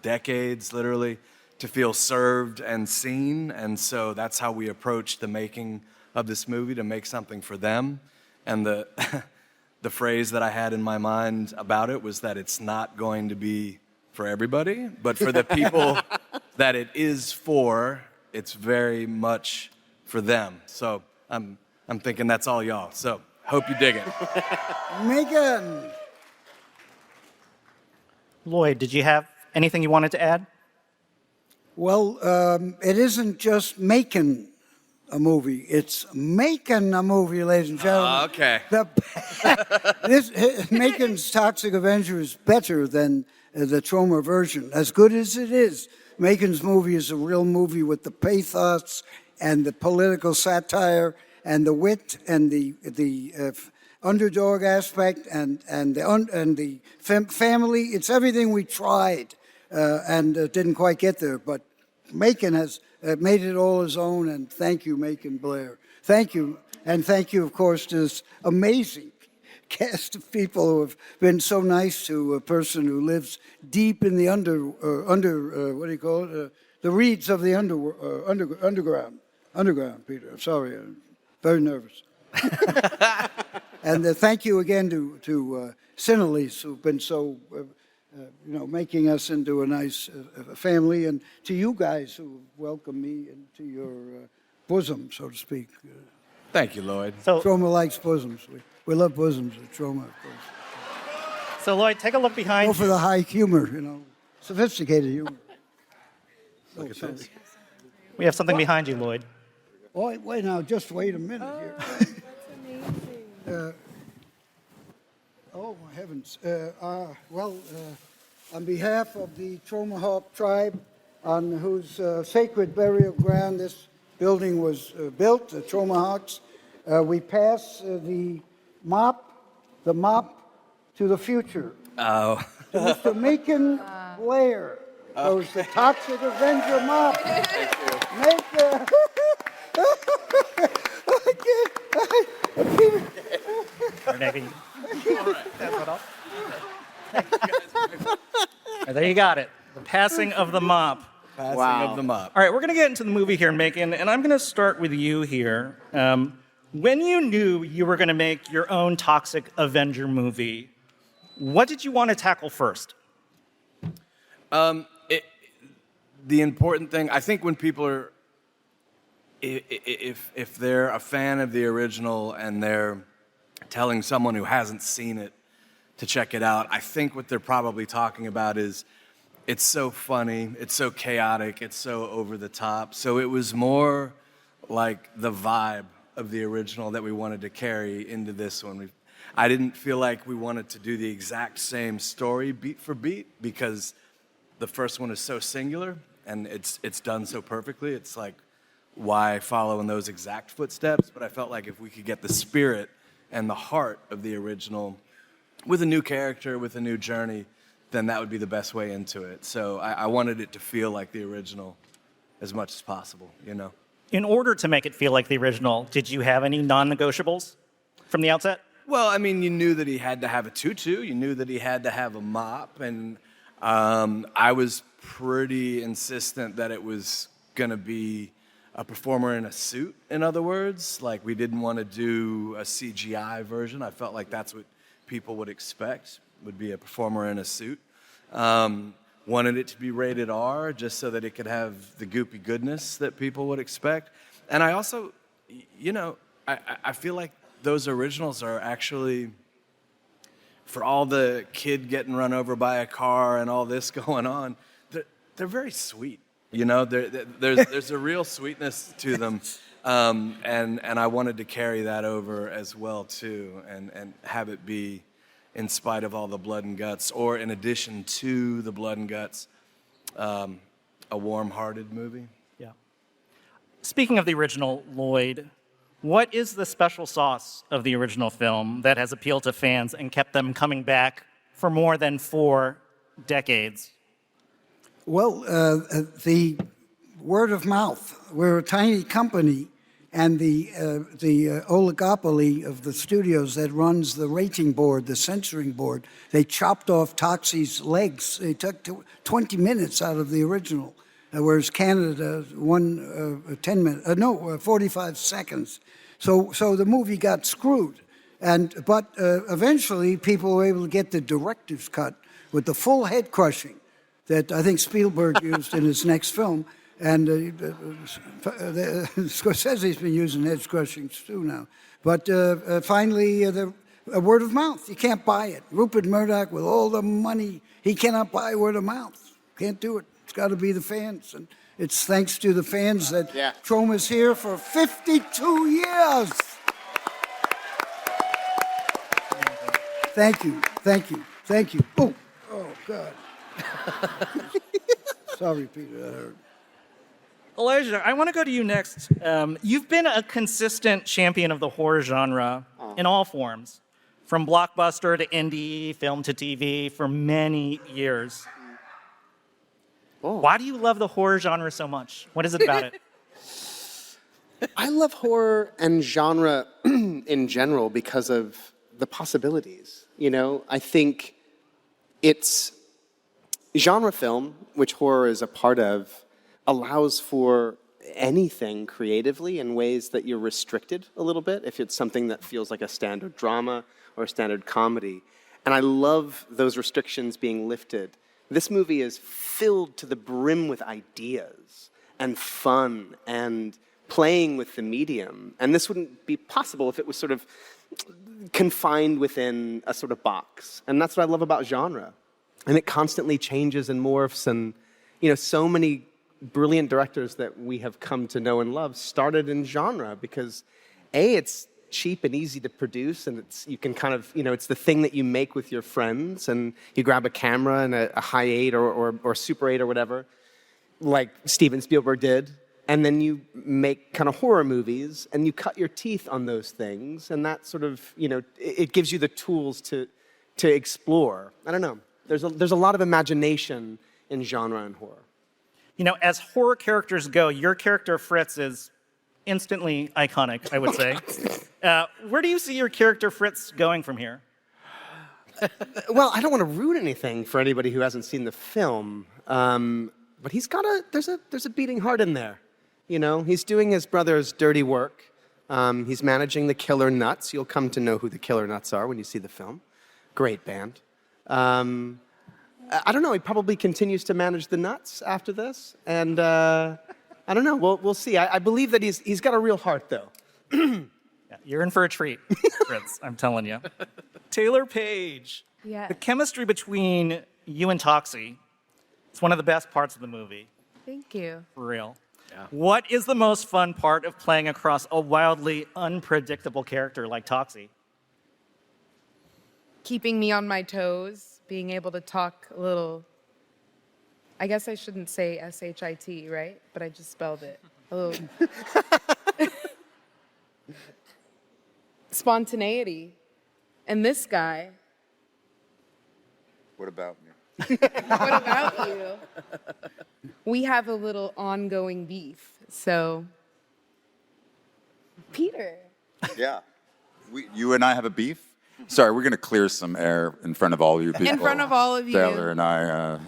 decades, literally, to feel served and seen. And so that's how we approached the making of this movie, to make something for them. And the the phrase that I had in my mind about it was that it's not going to be for everybody, but for the people that it is for, it's very much for them. So I'm thinking that's all y'all. So hope you dig it. Macon. Lloyd, did you have anything you wanted to add? Well, it isn't just making a movie. It's making a movie, ladies and gentlemen. Okay. Macon's Toxic Avenger is better than the Troma version. As good as it is, Macon's movie is a real movie with the pathos and the political satire and the wit and the underdog aspect and the family. It's everything we tried and didn't quite get there. But Macon has made it all his own, and thank you, Macon Blair. Thank you, and thank you, of course, to this amazing cast of people who have been so nice to a person who lives deep in the what do you call it? The reeds of the underground. Underground, Peter. I'm sorry, I'm very nervous. And thank you again to Cinelease, who've been so, making us into a nice family, and to you guys who welcome me into your bosom, so to speak. Thank you, Lloyd. So, Troma likes bosoms. We love bosoms at Troma, of course. so Lloyd, take a look behind Go you. for the high humor, sophisticated humor. Look at this. We have something behind you, Lloyd. Oh, wait now, just wait a minute here. Oh, my heavens. On behalf of the Tromahawk tribe, on whose sacred burial ground this building was built, the Tromahawks, we pass the mop to the future. Oh. To Mr. Macon Blair. Goes the Toxic Avenger mop. Make There you got it. The passing of the mop. Passing of the mop. All right, we're going to get into the movie here, Macon, and I'm going to start with you here. When you knew you were going to make your own Toxic Avenger movie, what did you want to tackle first? The important thing, I think when people are, if they're a fan of the original and they're telling someone who hasn't seen it to check it out, I think what they're probably talking about is it's so funny, it's so chaotic, it's so over the top. So it was more like the vibe of the original that we wanted to carry into this one. I didn't feel like we wanted to do the exact same story beat for beat because the first one is so singular and it's done so perfectly. It's like, why follow in those exact footsteps? But I felt like if we could get the spirit and the heart of the original with a new character, with a new journey, then that would be the best way into it. So I wanted it to feel like the original as much as possible, In order to make it feel like the original, did you have any non-negotiables from the outset? Well, I mean, you knew that he had to have a tutu. You knew that he had to have a mop. And I was pretty insistent that it was going to be a performer in a suit, in other words. Like, we didn't want to do a CGI version. I felt like that's what people would expect, would be a performer in a suit. Wanted it to be rated R, just so that it could have the goopy goodness that people would expect. And I also, I feel like those originals are actually, for all the kid getting run over by a car and all this going on, they're very sweet. There's a real sweetness to them, and I wanted to carry that over as well too, and have it be, in spite of all the blood and guts, or in addition to the blood and guts, a warm-hearted movie. Yeah. Speaking of the original, Lloyd, what is the special sauce of the original film that has appealed to fans and kept them coming back for more than 4 decades? Well, the word of mouth. We're a tiny company, and the oligopoly of the studios that runs the rating board, the censoring board, they chopped off Toxie's legs. They took 20 minutes out of the original, whereas Canada 45 seconds. So the movie got screwed. But eventually, people were able to get the director's cut with the full head crushing that I think Spielberg used in his next film. And Scorsese's been using head crushings too now. But finally, the word of mouth. You can't buy it. Rupert Murdoch, with all the money, he cannot buy word of mouth. Can't do it. It's got to be the fans. And it's thanks to the fans that Troma's here for 52 years. Thank you. Oh, God. Sorry, Peter, that hurt. Elijah, I want to go to you next. You've been a consistent champion of the horror genre in all forms, from blockbuster to indie, film to TV, for many years. Why do you love the horror genre so much? What is it about it? I love horror and genre in general because of the possibilities. I think it's genre film, which horror is a part of, allows for anything creatively in ways that you're restricted a little bit if it's something that feels like a standard drama or a standard comedy. And I love those restrictions being lifted. This movie is filled to the brim with ideas and fun and playing with the medium. And this wouldn't be possible if it was sort of confined within a sort of box. And that's what I love about genre. And it constantly changes and morphs. And, so many brilliant directors that we have come to know and love started in genre because, A, it's cheap and easy to produce, and you can kind of, it's the thing that you make with your friends, and you grab a camera and a high 8 or Super 8 or whatever, like Steven Spielberg did, and then you make kind of horror movies, and you cut your teeth on those things, and that sort of, it gives you the tools to explore. I don't know. There's a lot of imagination in genre and horror. As horror characters go, your character Fritz is instantly iconic, I would say. Where do you see your character Fritz going from here? Well, I don't want to ruin anything for anybody who hasn't seen the film, but he's got there's a beating heart in there. He's doing his brother's dirty work. He's managing the Killer Nuts. You'll come to know who the Killer Nuts are when you see the film. Great band. I don't know. He probably continues to manage the Nuts after this, and I don't know. We'll see. I believe that he's got a real heart, though. Yeah, you're in for a treat, Fritz. I'm telling you. Taylor Page. Yeah. The chemistry between you and Toxie, it's one of the best parts of the movie. Thank you. For real. Yeah. What is the most fun part of playing across a wildly unpredictable character like Toxie? Keeping me on my toes, being able to talk a little. I guess I shouldn't say S-H-I-T, right? But I just spelled it. A little. Spontaneity. And this guy. What about me? What about you? We have a little ongoing beef. So, Peter. Yeah. You and I have a beef? Sorry, we're going to clear some air in front of all you people. In front of all of you. Taylor and I.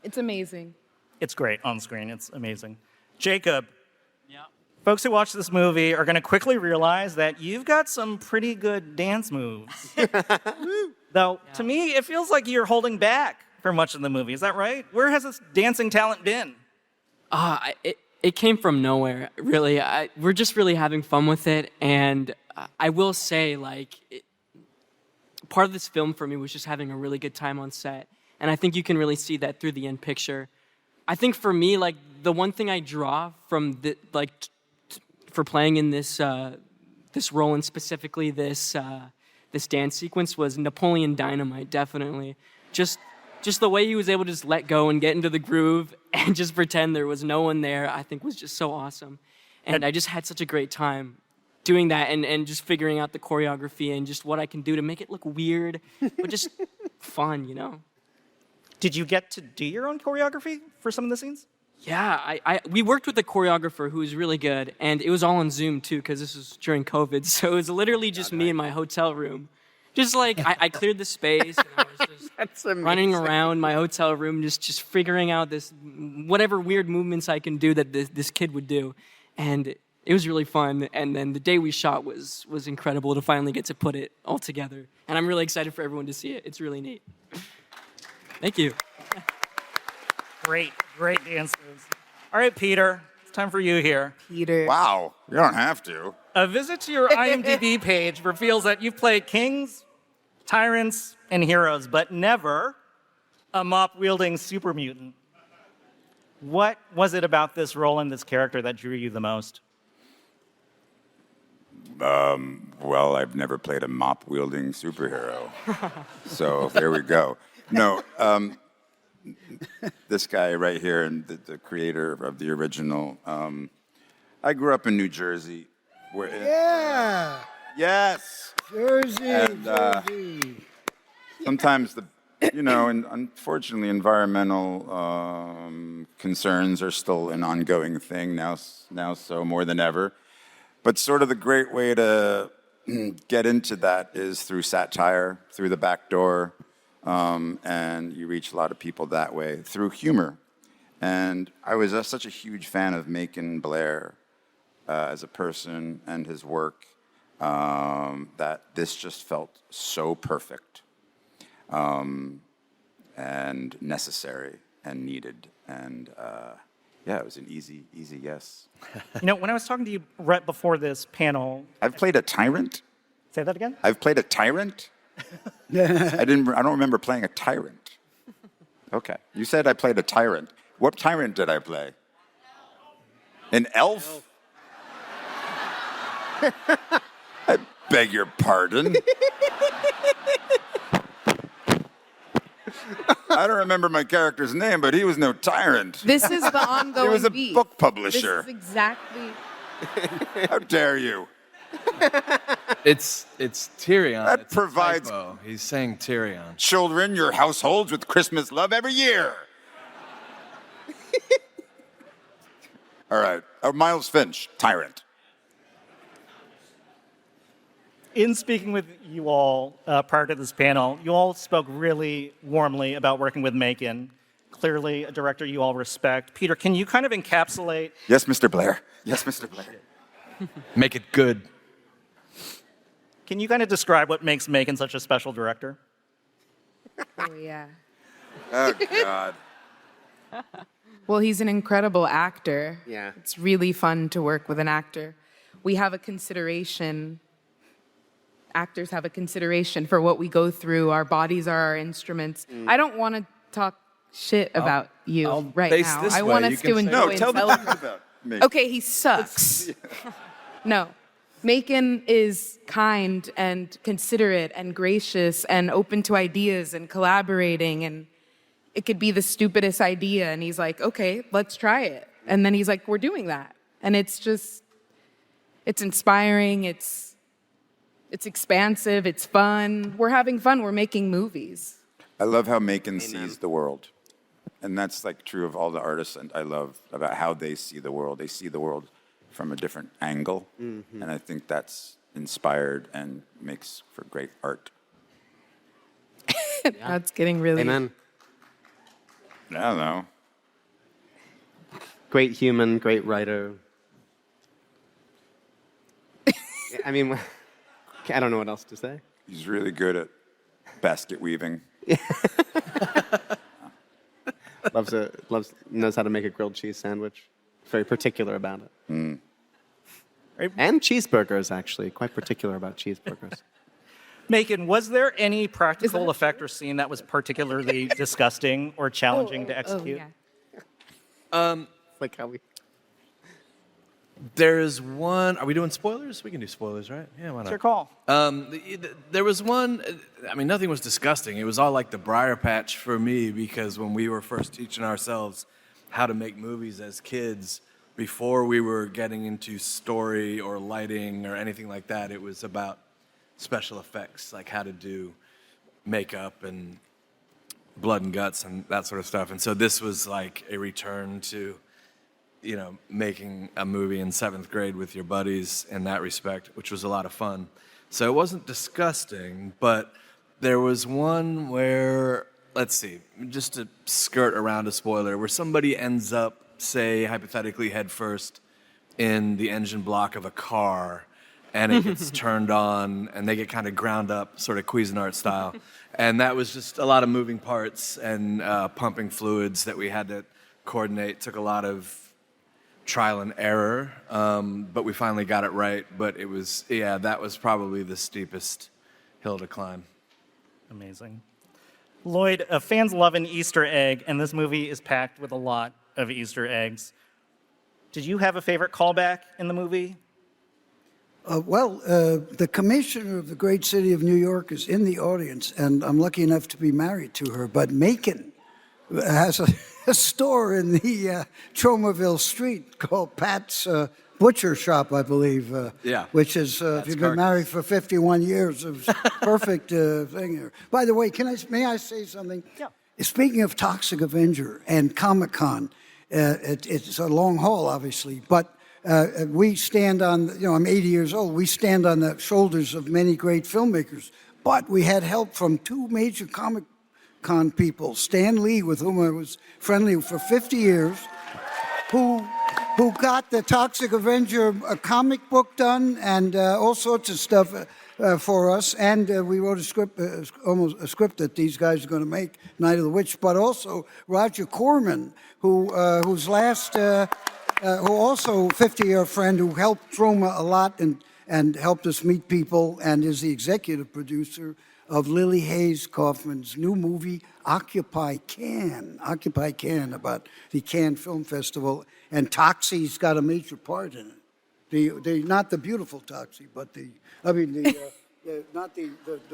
It's amazing. It's great on screen. It's amazing. Jacob. Yeah. Folks who watch this movie are going to quickly realize that you've got some pretty good dance moves. Though, to me, it feels like you're holding back for much of the movie. Is that right? Where has this dancing talent been? It came from nowhere, really. We're just really having fun with it. And I will say, part of this film for me was just having a really good time on set. And I think you can really see that through the end picture. I think for me, the one thing I draw from for playing in this role, and specifically this dance sequence, was Napoleon Dynamite. Definitely, just the way he was able to just let go and get into the groove and just pretend there was no one there, I think was just so awesome. And I just had such a great time doing that and just figuring out the choreography and just what I can do to make it look weird, but just fun, Did you get to do your own choreography for some of the scenes? Yeah, we worked with a choreographer who was really good, and it was all on Zoom too, because this was during COVID, so it was literally just me in my hotel room. Just I cleared the space, and I was just running around my hotel room, just figuring out this, whatever weird movements I can do that this kid would do. And it was really fun, and then the day we shot was incredible to finally get to put it all together. And I'm really excited for everyone to see it. It's really neat. Thank you. Great dance moves. All right, Peter, it's time for you here. Peter. Wow, you don't have to. A visit to your IMDb page reveals that you've played kings, tyrants, and heroes, but never a mop-wielding super mutant. What was it about this role and this character that drew you the most? Well, I've never played a mop-wielding superhero. So there we go. No, this guy right here, and the creator of the original, I grew up in New Jersey. Yes! Jersey, And, Jersey. sometimes and unfortunately, environmental concerns are still an ongoing thing now so more than ever. But sort of the great way to get into that is through satire, through the back door, and you reach a lot of people that way, through humor. And I was such a huge fan of Macon Blair as a person and his work that this just felt so perfect. And necessary and needed. And Yeah, it was an easy yes. You know, when I was talking to you right before this panel, I've played a tyrant. say that again? I've played a tyrant. I don't remember playing a tyrant. Okay, you said I played a tyrant. What tyrant did I play? An elf? I beg your pardon. I don't remember my character's name, but he was no tyrant. This is the ongoing He was a beef. book publisher. This is exactly. How dare you? It's Tyrion. That It's a provides- typo. He's saying Tyrion. Children, your households with Christmas love every year. All right. Miles Finch, tyrant. In speaking with you all prior to this panel, you all spoke really warmly about working with Macon. Clearly, a director you all respect. Peter, can you kind of encapsulate? Yes, Mr. Blair. Yes, Mr. Blair. Make it good. Can you kind of describe what makes Macon such a special director? Oh, yeah. Oh, God. Well, he's an incredible actor. Yeah. It's really fun to work with an actor. We have a consideration. Actors have a consideration for what we go through. Our bodies are our instruments. I don't want to talk shit about you right base now. this I way. want You us can to say- enjoy No, and tell the celebrate. truth about me. Okay, he sucks. No. Macon is kind and considerate and gracious and open to ideas and collaborating, and it could be the stupidest idea and he's like, okay, let's try it. And then he's like, we're doing that. And it's just, it's inspiring, it's expansive, it's fun. We're having fun, we're making movies. I love how Macon sees the world. And that's like true of all the artists and I love about how they see the world. They see the world from a different angle. And I think that's inspired and makes for great art. That's getting really... Amen. I don't know. Great human, great writer. I mean, I don't know what else to say. He's really good at basket weaving. Knows how to make a grilled cheese sandwich. Very particular about it. Mm. And cheeseburgers, actually. Quite particular about cheeseburgers. Macon, was there any practical effect or scene that was particularly disgusting or challenging to execute? Like how we... There is one. Are we doing spoilers? We can do spoilers, right? Yeah, why not? It's your call. There was one. I mean, nothing was disgusting. It was all like the briar patch for me because when we were first teaching ourselves how to make movies as kids, before we were getting into story or lighting or anything like that, it was about special effects, like how to do makeup and blood and guts and that sort of stuff. And so this was like a return to, you know, making a movie in 7th grade with your buddies in that respect, which was a lot of fun. So it wasn't disgusting, but there was one where, let's see, just to skirt around a spoiler, where somebody ends up, say, hypothetically head first in the engine block of a car, and it gets turned on, and they get kind of ground up, sort of Cuisinart style. And that was just a lot of moving parts and pumping fluids that we had to coordinate. Took a lot of trial and error, but we finally got it right. But it was, yeah, that was probably the steepest hill to climb. Amazing. Lloyd, fans love an Easter egg, and this movie is packed with a lot of Easter eggs. Did you have a favorite callback in the movie? The commissioner of the great city of New York is in the audience, and I'm lucky enough to be married to her. But Macon has a store in the Tromaville Street called Pat's Butcher Shop, I believe. Yeah. Which is, if you've been married for 51 years, it was perfect thing here. By the way, may I say something? Yeah. Speaking of Toxic Avenger and Comic-Con, it's a long haul, obviously, but we stand on, I'm 80 years old, we stand on the shoulders of many great filmmakers, but we had help from two major Comic-Con people, Stan Lee, with whom I was friendly for 50 years, who got the Toxic Avenger comic book done and all sorts of stuff. for us, and we wrote a script, almost a script that these guys are going to make, Night of the Witch. But also Roger Corman, who's last, who also 50-year friend who helped Troma a lot and helped us meet people, and is the executive producer of Lily Hayes Kaufman's new movie, Occupy Cannes, about the Cannes Film Festival, and Toxie's got a major part in it. Not the beautiful Toxie, but not the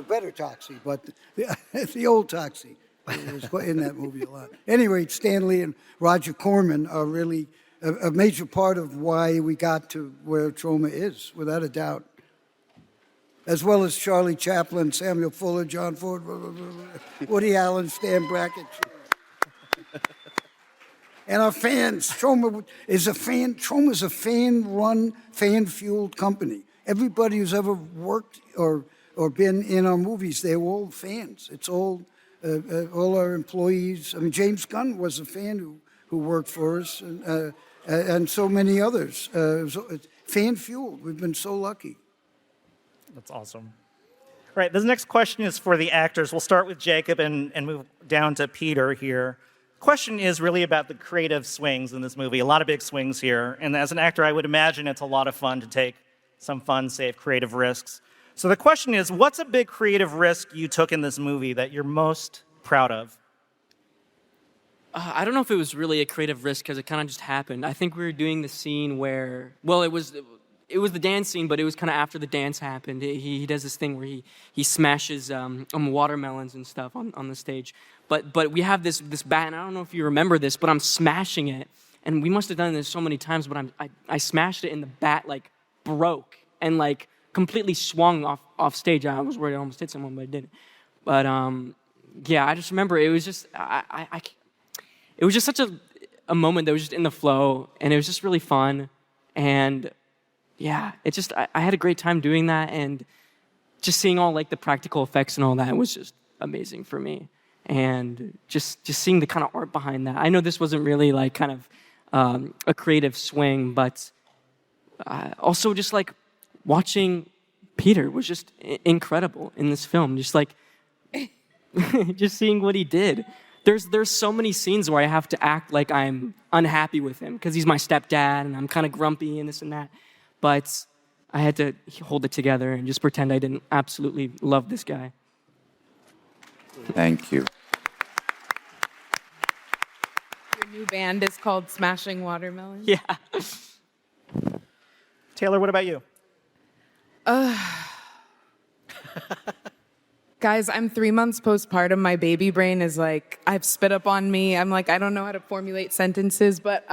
better Toxie, but the old Toxie. It was in that movie a lot. Anyway, Stan Lee and Roger Corman are really a major part of why we got to where Troma is, without a doubt. As well as Charlie Chaplin, Samuel Fuller, John Ford, Woody Allen, Stan Brackett. And our fans. Troma's a fan-run, fan-fueled company. Everybody who's ever worked or been in our movies, they're all fans. It's all our employees. I mean, James Gunn was a fan who worked for us, and so many others. It's fan-fueled. We've been so lucky. That's awesome. All right, this next question is for the actors. We'll start with Jacob and move down to Peter here. Question is really about the creative swings in this movie. A lot of big swings here. And as an actor, I would imagine it's a lot of fun to take some fun, safe, creative risks. So the question is, what's a big creative risk you took in this movie that you're most proud of? I don't know if it was really a creative risk because it kind of just happened. I think we were doing the scene where, well, it was the dance scene, but it was kind of after the dance happened. He does this thing where he smashes watermelons and stuff on the stage. But we have this bat, and I don't know if you remember this, but I'm smashing it. And we must have done this so many times, but I smashed it and the bat like broke and like completely swung off stage. I was worried I almost hit someone, but I didn't. But yeah, I just remember it was just it was just such a moment that was just in the flow, and it was just really fun. And yeah, it just I had a great time doing that, and just seeing all like the practical effects and all that was just amazing for me. And just seeing the kind of art behind that. I know this wasn't really like kind of a creative swing, but also just like watching Peter was just incredible in this film. Just like just seeing what he did. There's so many scenes where I have to act like I'm unhappy with him because he's my stepdad and I'm kind of grumpy and this and that. But I had to hold it together and just pretend I didn't absolutely love this guy. Thank you. Your new band is called Smashing Watermelon? Yeah. Taylor, what about you? Guys, I'm 3 months postpartum. My baby brain is like, I've spit up on me. I'm like, I don't know how to formulate sentences, but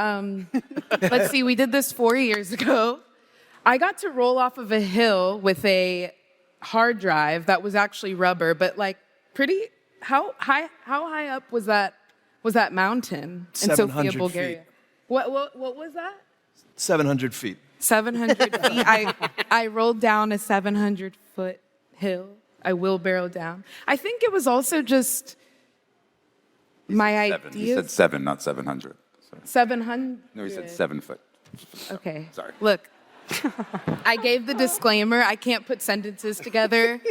let's see, we did this 4 years ago. I got to roll off of a hill with a hard drive that was actually rubber, but like pretty, how high up was that mountain in Sofia, Bulgaria? Feet. What was that? 700 feet. 700 feet. I rolled down a 700-foot hill. I wheelbarrowed down. I think it was also just my idea. He said 7, not 700. Sorry. 700. No, he said 7 foot. Okay. Sorry. Look, I gave the disclaimer. I can't put sentences together.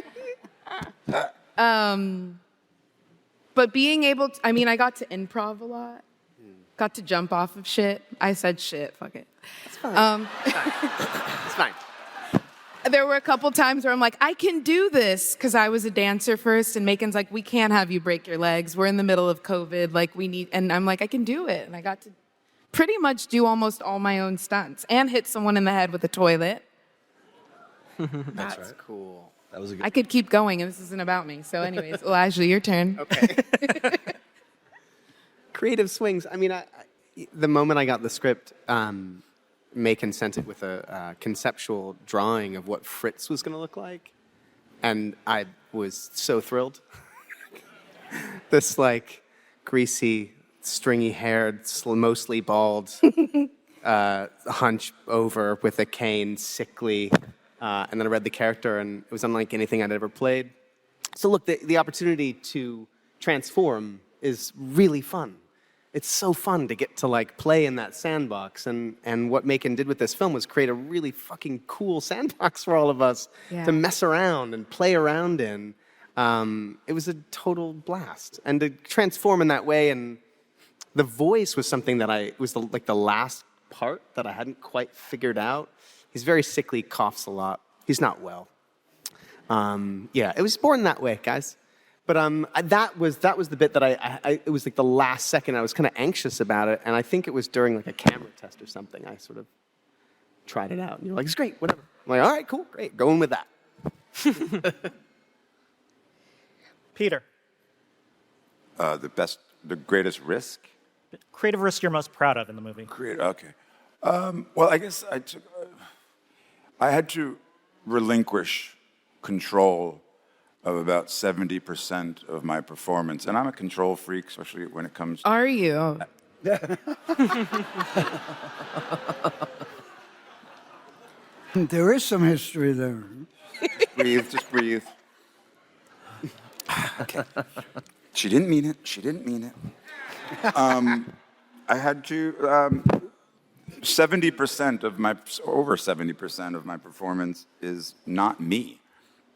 But being able to, I got to improv a lot. Got to jump off of shit. I said shit, fuck it. It's fine. It's fine. There were a couple times where I'm like, I can do this, because I was a dancer first, and Macon's like, we can't have you break your legs. We're in the middle of COVID. Like, we need, and I'm like, I can do it. And I got to pretty much do almost all my own stunts and hit someone in the head with a toilet. That's right. Cool. That was a good. I could keep going, and this isn't about me. So anyways, Elijah, your turn. Okay. Creative swings. The moment I got the script, Macon sent it with a conceptual drawing of what Fritz was going to look like. And I was so thrilled. This greasy, stringy-haired, mostly bald, hunch over with a cane, sickly. And then I read the character, and it was unlike anything I'd ever played. So look, the opportunity to transform is really fun. It's so fun to get to like play in that sandbox. And what Macon did with this film was create a really fucking cool sandbox for all of us to mess around and play around in. It was a total blast. And to transform in that way, and the voice was something that was the last part that I hadn't quite figured out. He's very sickly, coughs a lot. He's not well. It was born that way, guys. But that was the bit that it was like the last second I was kind of anxious about it, and I think it was during like a camera test or something. I sort of tried it out, and you're like, it's great, whatever. I'm like, all right, cool, great, going with that. Peter. The greatest risk? Creative risk you're most proud of in the movie. Okay. Well, I guess I had to relinquish control of about 70% of my performance. And I'm a control freak, especially when it comes to... Are you? There is some history there. Just breathe. Okay. She didn't mean it. I had to... over 70% of my performance is not me.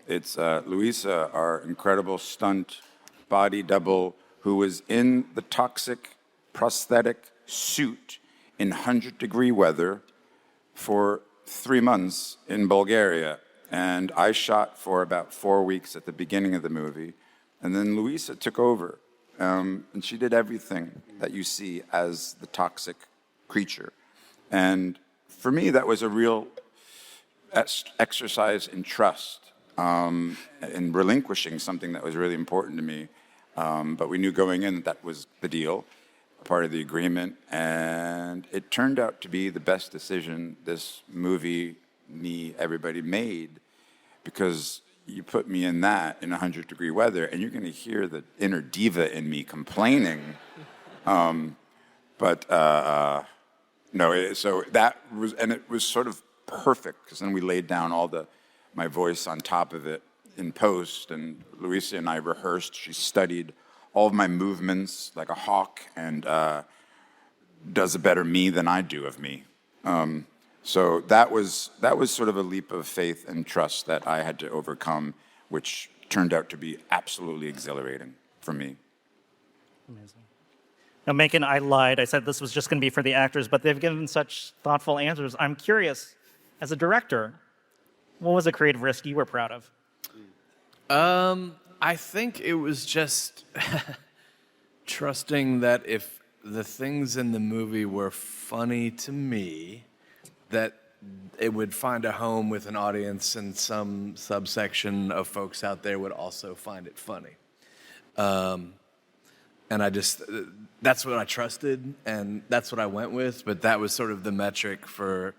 It's Luisa, our incredible stunt body double, who was in the toxic prosthetic suit in 100-degree weather for 3 months in Bulgaria. And I shot for about 4 weeks at the beginning of the movie. And then Luisa took over. And she did everything that you see as the toxic creature. And for me, that was a real exercise in trust. In relinquishing something that was really important to me. But we knew going in that was the deal, part of the agreement. And it turned out to be the best decision this movie, everybody made, because you put me in that in 100-degree weather, and you're going to hear the inner diva in me complaining. So that was, and it was sort of perfect, because then we laid down my voice on top of it in post, and Luisa and I rehearsed. She studied all of my movements like a hawk, and does a better me than I do of me. So that was sort of a leap of faith and trust that I had to overcome, which turned out to be absolutely exhilarating for me. Amazing. Now, Macon, I lied. I said this was just going to be for the actors, but they've given such thoughtful answers. I'm curious, as a director, what was a creative risk you were proud of? I think it was just trusting that if the things in the movie were funny to me, that it would find a home with an audience, and some subsection of folks out there would also find it funny. And that's what I trusted, and that's what I went with, but that was sort of the metric for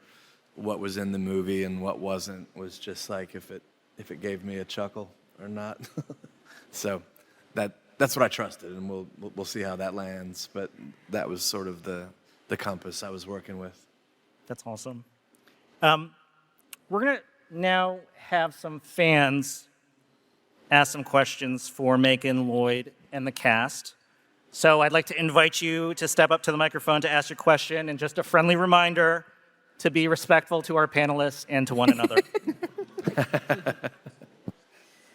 what was in the movie and what wasn't, was just like if it gave me a chuckle or not. So that's what I trusted, and we'll see how that lands, but that was sort of the compass I was working with. That's awesome. We're going to now have some fans ask some questions for Macon, Lloyd, and the cast. So I'd like to invite you to step up to the microphone to ask your question, and just a friendly reminder to be respectful to our panelists and to one another.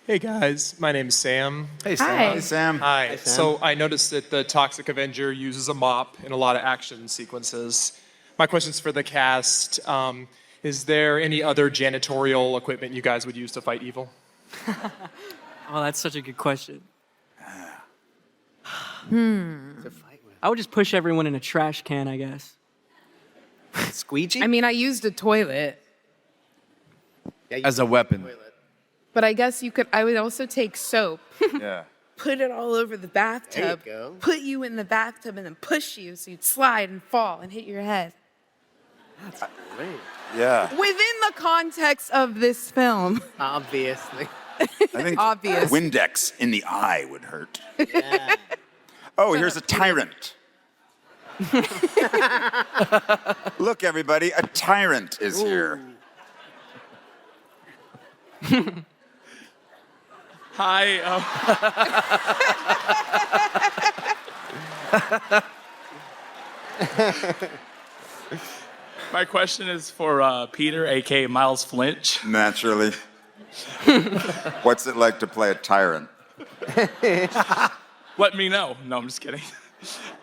Hey guys, my name's Sam. Hey Sam. Hi. Hey, Sam. Hi. Hey, Sam. So I noticed that the Toxic Avenger uses a mop in a lot of action sequences. My question's for the cast. Is there any other janitorial equipment you guys would use to fight evil? Oh, that's such a good question. I would just push everyone in a trash can, I guess. Squeegee? I mean, I used a toilet. As a weapon. But I guess I would also take soap. Yeah. Put it all over the bathtub. There you go. Put you in the bathtub and then push you so you'd slide and fall and hit your head. That's great. Yeah. Within the context of this film. Obviously. I think Obvious. Windex in the eye would hurt. Yeah. Oh, here's a tyrant. Look, everybody, a tyrant is here. Hi. My question is for Peter, aka Miles Flinch. Naturally. What's it like to play a tyrant? Let me know. No, I'm just kidding.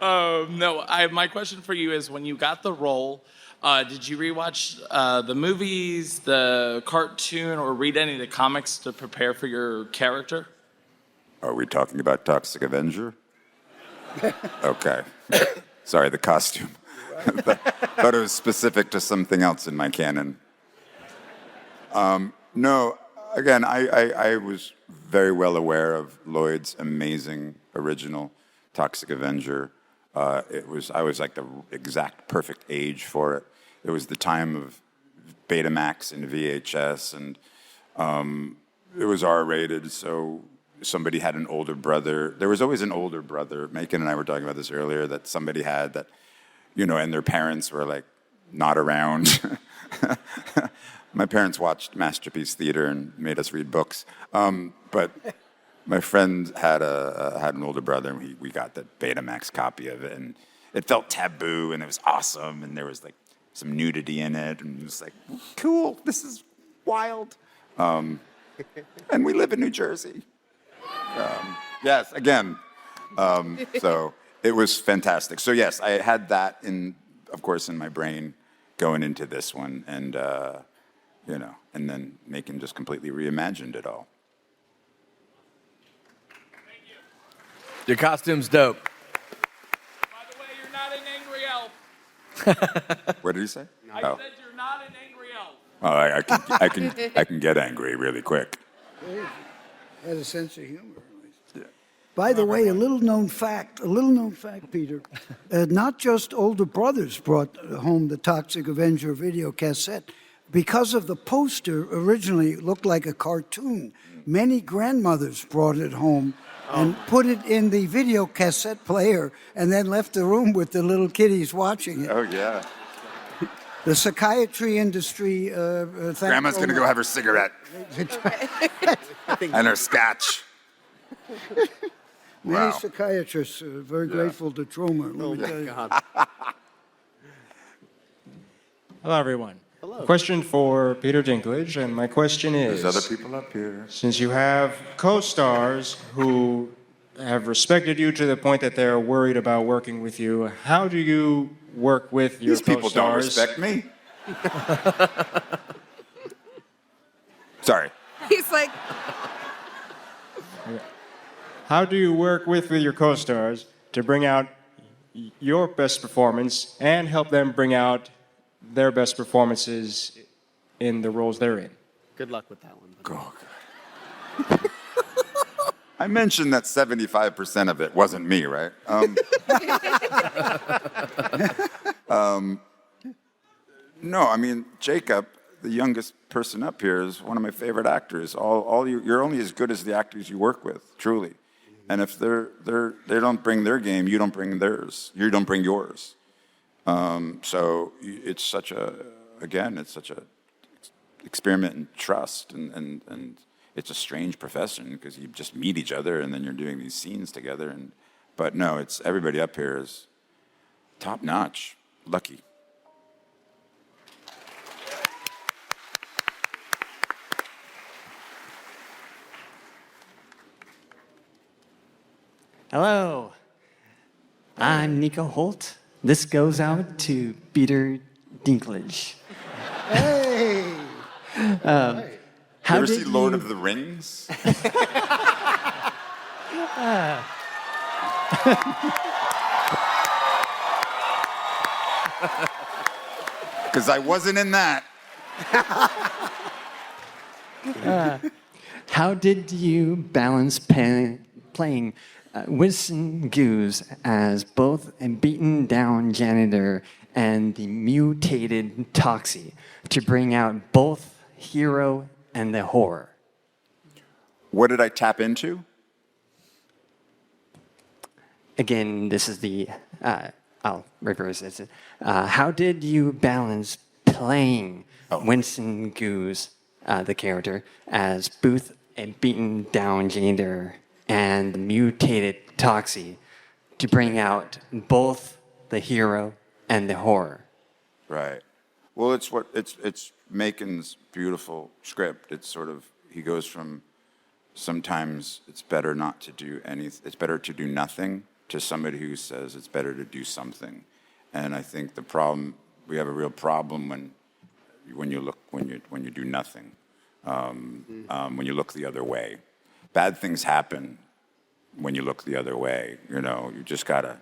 My question for you is, when you got the role, did you rewatch the movies, the cartoon, or read any of the comics to prepare for your character? Are we talking about Toxic Avenger? Okay. Sorry, the costume. Thought it was specific to something else in my canon. No, again, I was very well aware of Lloyd's amazing original Toxic Avenger. I was like the exact perfect age for it. It was the time of Betamax and VHS, and it was R-rated, so somebody had an older brother. There was always an older brother. Macon and I were talking about this earlier, that somebody had that, and their parents were like not around. My parents watched Masterpiece Theater and made us read books. But my friend had an older brother, and we got the Betamax copy of it, and it felt taboo, and it was awesome, and there was like some nudity in it, and it was like, cool, this is wild. And we live in New Jersey. Yes, again. So it was fantastic. So yes, I had that of course, in my brain going into this one, and and then Macon just completely reimagined it all. Your costume's dope. By the way, you're not an angry elf. What did he say? I said you're not an angry elf. Oh, I can get angry really quick. Had a sense of humor. By the way, a little known fact, Peter. Not just older brothers brought home the Toxic Avenger video cassette. Because of the poster, originally it looked like a cartoon. Many grandmothers brought it home and put it in the video cassette player, and then left the room with the little kiddies watching it. Oh, yeah. The psychiatry industry. Grandma's going to go have her cigarette and her scotch. Many Wow. psychiatrists are very grateful to Troma. Let me tell you. Hello, everyone. Hello. Question for Peter Dinklage, and my question is... There's other people up here. Since you have co-stars who have respected you to the point that they're worried about working with you, how do you work with your These people don't co-stars? respect me. Sorry. He's like, How do you work with your co-stars to bring out your best performance and help them bring out their best performances in the roles they're in? Good luck with that one. Oh, God. I mentioned that 75% of it wasn't me, right? No, I mean, Jacob, the youngest person up here, is one of my favorite actors. You're only as good as the actors you work with, truly. And if they don't bring their game, you don't bring theirs. You don't bring yours. So it's such a experiment in trust, and it's a strange profession because you just meet each other and then you're doing these scenes together. But no, it's everybody up here is top notch, lucky. Hello, I'm Nico Holt. This goes out to Peter Dinklage. Hey! You ever see Lord of the Rings? Because I wasn't in that. How did you balance playing Winston Goose as both a beaten down janitor and the mutated Toxie to bring out both hero and the horror? What did I tap into? Again, this is the, I'll reverse it. How did you balance playing Winston Goose, the character, as both a beaten down janitor and the mutated Toxie to bring out both the hero and the horror. Right. Well, it's Macon's beautiful script. It's sort of, he goes from sometimes it's better not to do anything, it's better to do nothing, to somebody who says it's better to do something. And I think the problem, we have a real problem when you do nothing, when you look the other way. Bad things happen when you look the other way. You know, you just gotta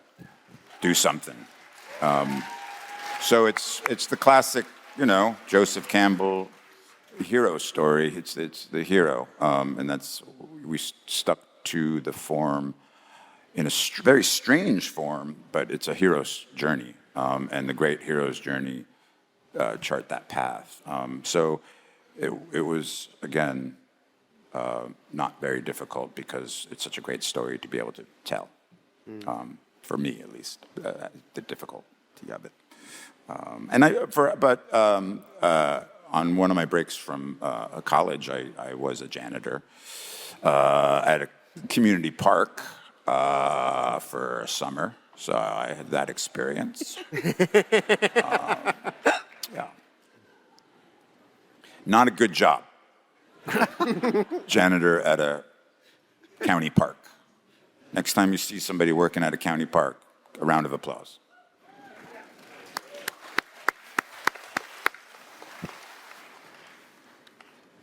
do something. So it's the classic, you know, Joseph Campbell hero story. It's the hero, and we stuck to the form in a very strange form, but it's a hero's journey, and the great hero's journey chart that path. So it was again not very difficult because it's such a great story to be able to tell. For me, at least, the difficulty of it. On one of my breaks from college, I was a janitor at a community park for a summer, so I had that experience. Yeah. Not a good job. Janitor at a county park. Next time you see somebody working at a county park, a round of applause.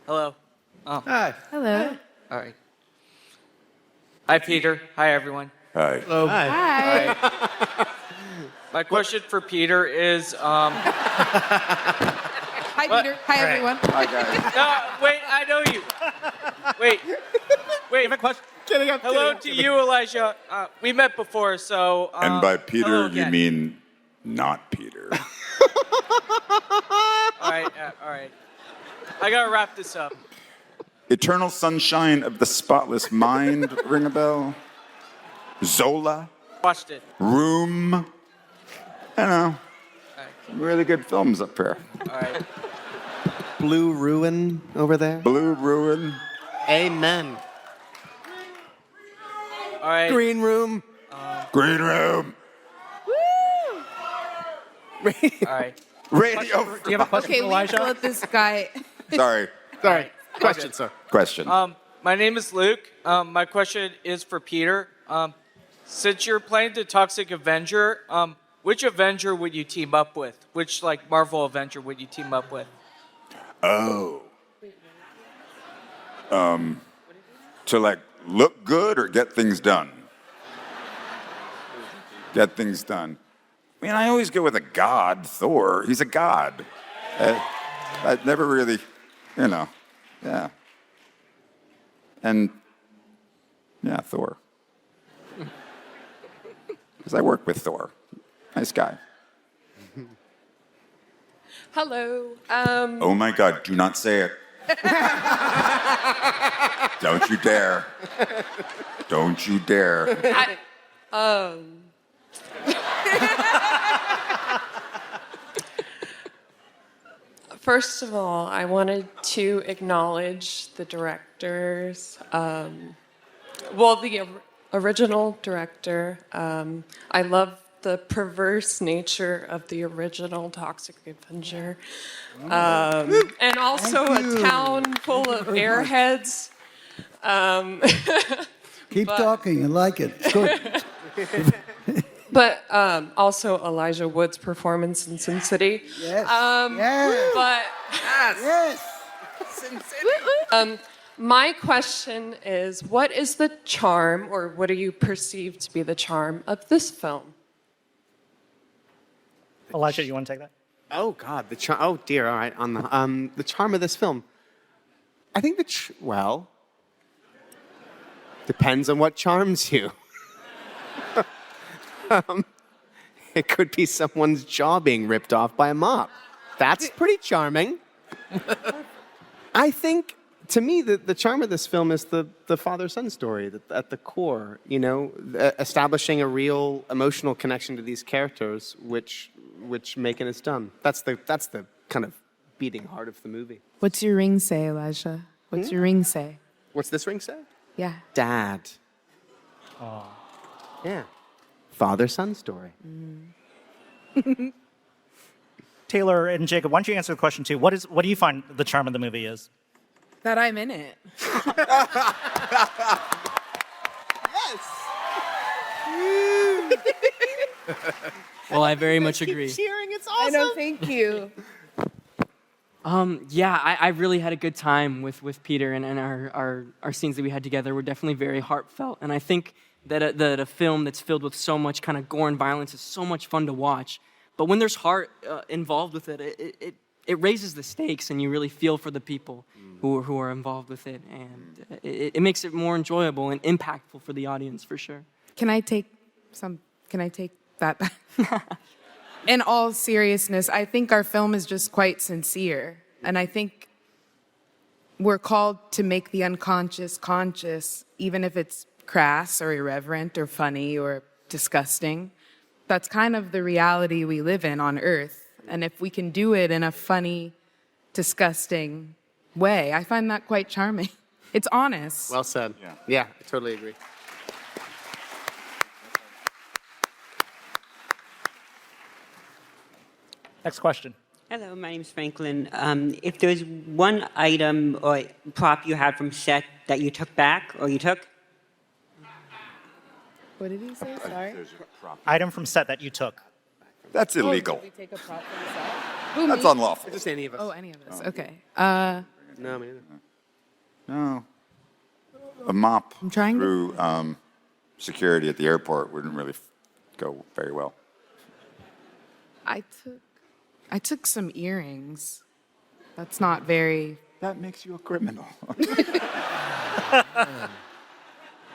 Hello. Oh. Hi. Hello. All right. Hi, Peter. Hi, everyone. Hi. Hello. Hi. My question for Peter is. Hi, Peter. Hi, everyone. Hi, guys. Wait, I know you. Wait. You have a question? Hello to you, Elijah. We met before, so. And by Peter, hello you again. mean not Peter. All right. I gotta wrap this up. Eternal Sunshine of the Spotless Mind, ring a bell? Zola? Watched it. Room? I don't know. Some really good films up here. All right. Blue Ruin over there. Blue Ruin. Amen. All right. Green Room. Green Room. All right. Radio. Do you have a question Okay, for we Elijah? let this guy. Sorry. Question, sir. Question. My name is Luke. My question is for Peter. Since you're playing the Toxic Avenger, which Avenger would you team up with? Which Marvel Avenger would you team up with? Oh. To look good or get things done? Get things done. I mean, I always go with a god, Thor. He's a god. I never really, yeah. And, yeah, Thor. Because I work with Thor. Nice guy. Hello. Oh my God, do not say it. Don't you dare. Don't you dare. First of all, I wanted to acknowledge the directors. The original director. I love the perverse nature of the original Toxic Avenger. And also a town full of airheads. Keep talking. I like it. It's good. But also Elijah Wood's performance in Sin City. Yes. Yes. Sin City. My question is, what is the charm, or what do you perceive to be the charm of this film? Elijah, you want to take that? Oh God, the charm. Oh dear. All right, on the charm of this film. I think depends on what charms you. It could be someone's jaw being ripped off by a mop. That's pretty charming. I think, to me, the charm of this film is the father-son story at the core, establishing a real emotional connection to these characters, which Macon has done. That's the kind of beating heart of the movie. What's your ring say, Elijah? What's your ring say? What's this ring say? Yeah. Dad. Oh. Yeah. Father-son story. Taylor and Jacob, why don't you answer the question too? What do you find the charm of the movie is? That I'm in it. Well, I very much agree. Cheering, it's awesome. I know, thank you. Yeah, I really had a good time with Peter, and our scenes that we had together were definitely very heartfelt. And I think that a film that's filled with so much kind of gore and violence is so much fun to watch. But when there's heart involved with it, it raises the stakes, and you really feel for the people who are involved with it, and it makes it more enjoyable and impactful for the audience for sure. Can I take that back? In all seriousness, I think our film is just quite sincere. And I think we're called to make the unconscious conscious, even if it's crass or irreverent or funny or disgusting. That's kind of the reality we live in on Earth. And if we can do it in a funny, disgusting way, I find that quite charming. It's honest. Well said. Yeah, I totally agree. Next question. Hello, my name is Franklin. If there's one item or prop you had from set that you took back or you took? What did he say? Sorry. Item from set that you took. That's illegal. Oh, did we take a prop from the set? Who, That's me? unlawful. Just any of us. Oh, any of us. Okay. No, me neither. No. The mop I'm trying to- through security at the airport wouldn't really go very well. I took some earrings. That's not very. That makes you a criminal.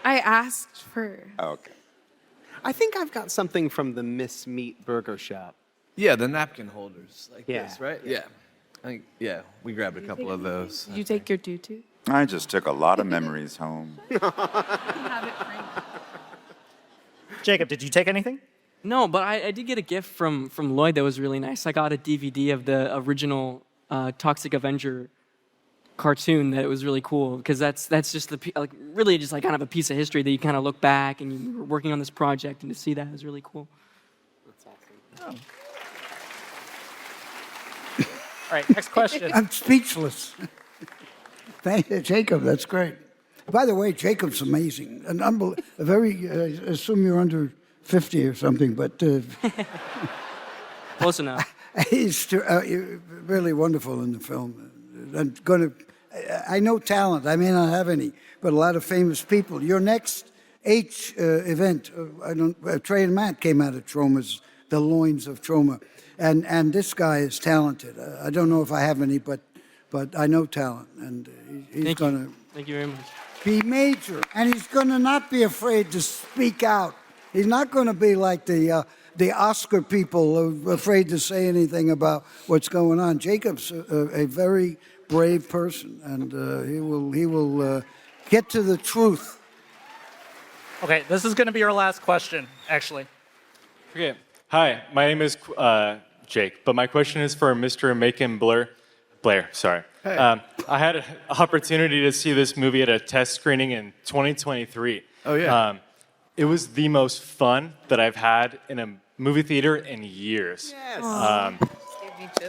I asked for. Okay. I think I've got something from the Miss Meat Burger Shop. Yeah, the napkin holders like Yeah. this, right? Yeah. I think, yeah, we grabbed a couple of those. Did you take your tutu? I just took a lot of memories home. Jacob, did you take anything? No, but I did get a gift from Lloyd that was really nice. I got a DVD of the original Toxic Avenger cartoon that was really cool because that's just really just like kind of a piece of history that you kind of look back and you were working on this project and to see that was really cool. That's awesome. All right, next question. I'm speechless. Thank you, Jacob. That's great. By the way, Jacob's amazing. An very. I assume you're under 50 or something, but Close enough. he's really wonderful in the film. I know talent. I may not have any, but a lot of famous people. Your next event, Trey and Matt came out of Troma's, the loins of Troma, and this guy is talented. I don't know if I have any, but I know talent, and he's going to. Thank you very much. Be major, and he's going to not be afraid to speak out. He's not going to be like the Oscar people who are afraid to say anything about what's going on. Jacob's a very brave person, and he will get to the truth. Okay, this is going to be our last question, actually. Okay. Hi, my name is Jake, but my question is for Mr. Macon Blair, sorry. Hey. I had an opportunity to see this movie at a test screening in 2023. Oh, yeah. It was the most fun that I've had in a movie theater in years. Yes.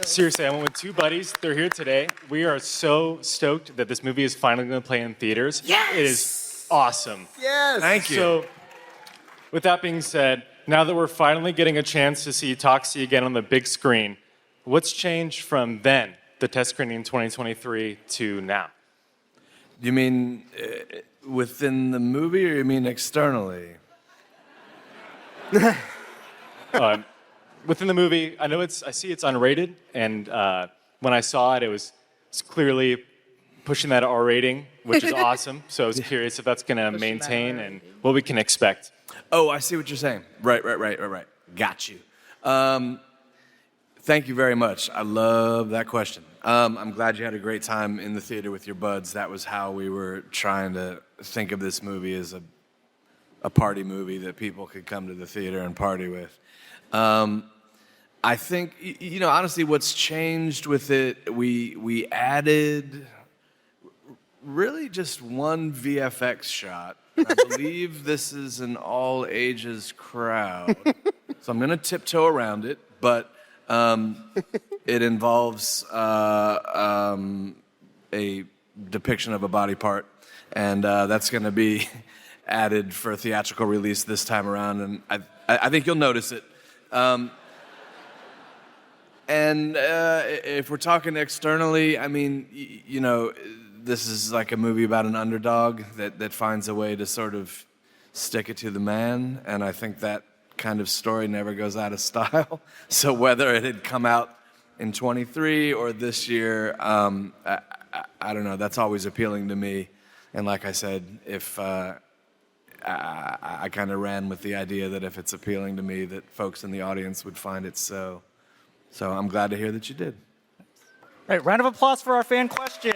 Seriously, I went with two buddies. They're here today. We are so stoked that this movie is finally going to play in theaters. Yes! It is awesome. Yes. Thank you. So, with that being said, now that we're finally getting a chance to see Toxie again on the big screen, what's changed from then, the test screening in 2023, to now? You mean within the movie, or you mean externally? Within the movie, I see it's unrated, and when I saw it, it's clearly pushing that R rating, which is awesome. So I was curious if that's going to maintain and what we can expect. Oh, I see what you're saying. Right. Got you. Thank you very much. I love that question. I'm glad you had a great time in the theater with your buds. That was how we were trying to think of this movie as a party movie that people could come to the theater and party with. I think, honestly, what's changed with it, we added really just one VFX shot. I believe this is an all-ages crowd. So I'm going to tiptoe around it, but it involves a depiction of a body part, and that's going to be added for a theatrical release this time around, and I think you'll notice it. And if we're talking externally, I mean, you know, this is like a movie about an underdog that finds a way to sort of stick it to the man, and I think that kind of story never goes out of style. So whether it had come out in 23 or this year, I don't know, that's always appealing to me. And like I said, if I kind of ran with the idea that if it's appealing to me, that folks in the audience would find it so. So I'm glad to hear that you did. All right, round of applause for our fan question.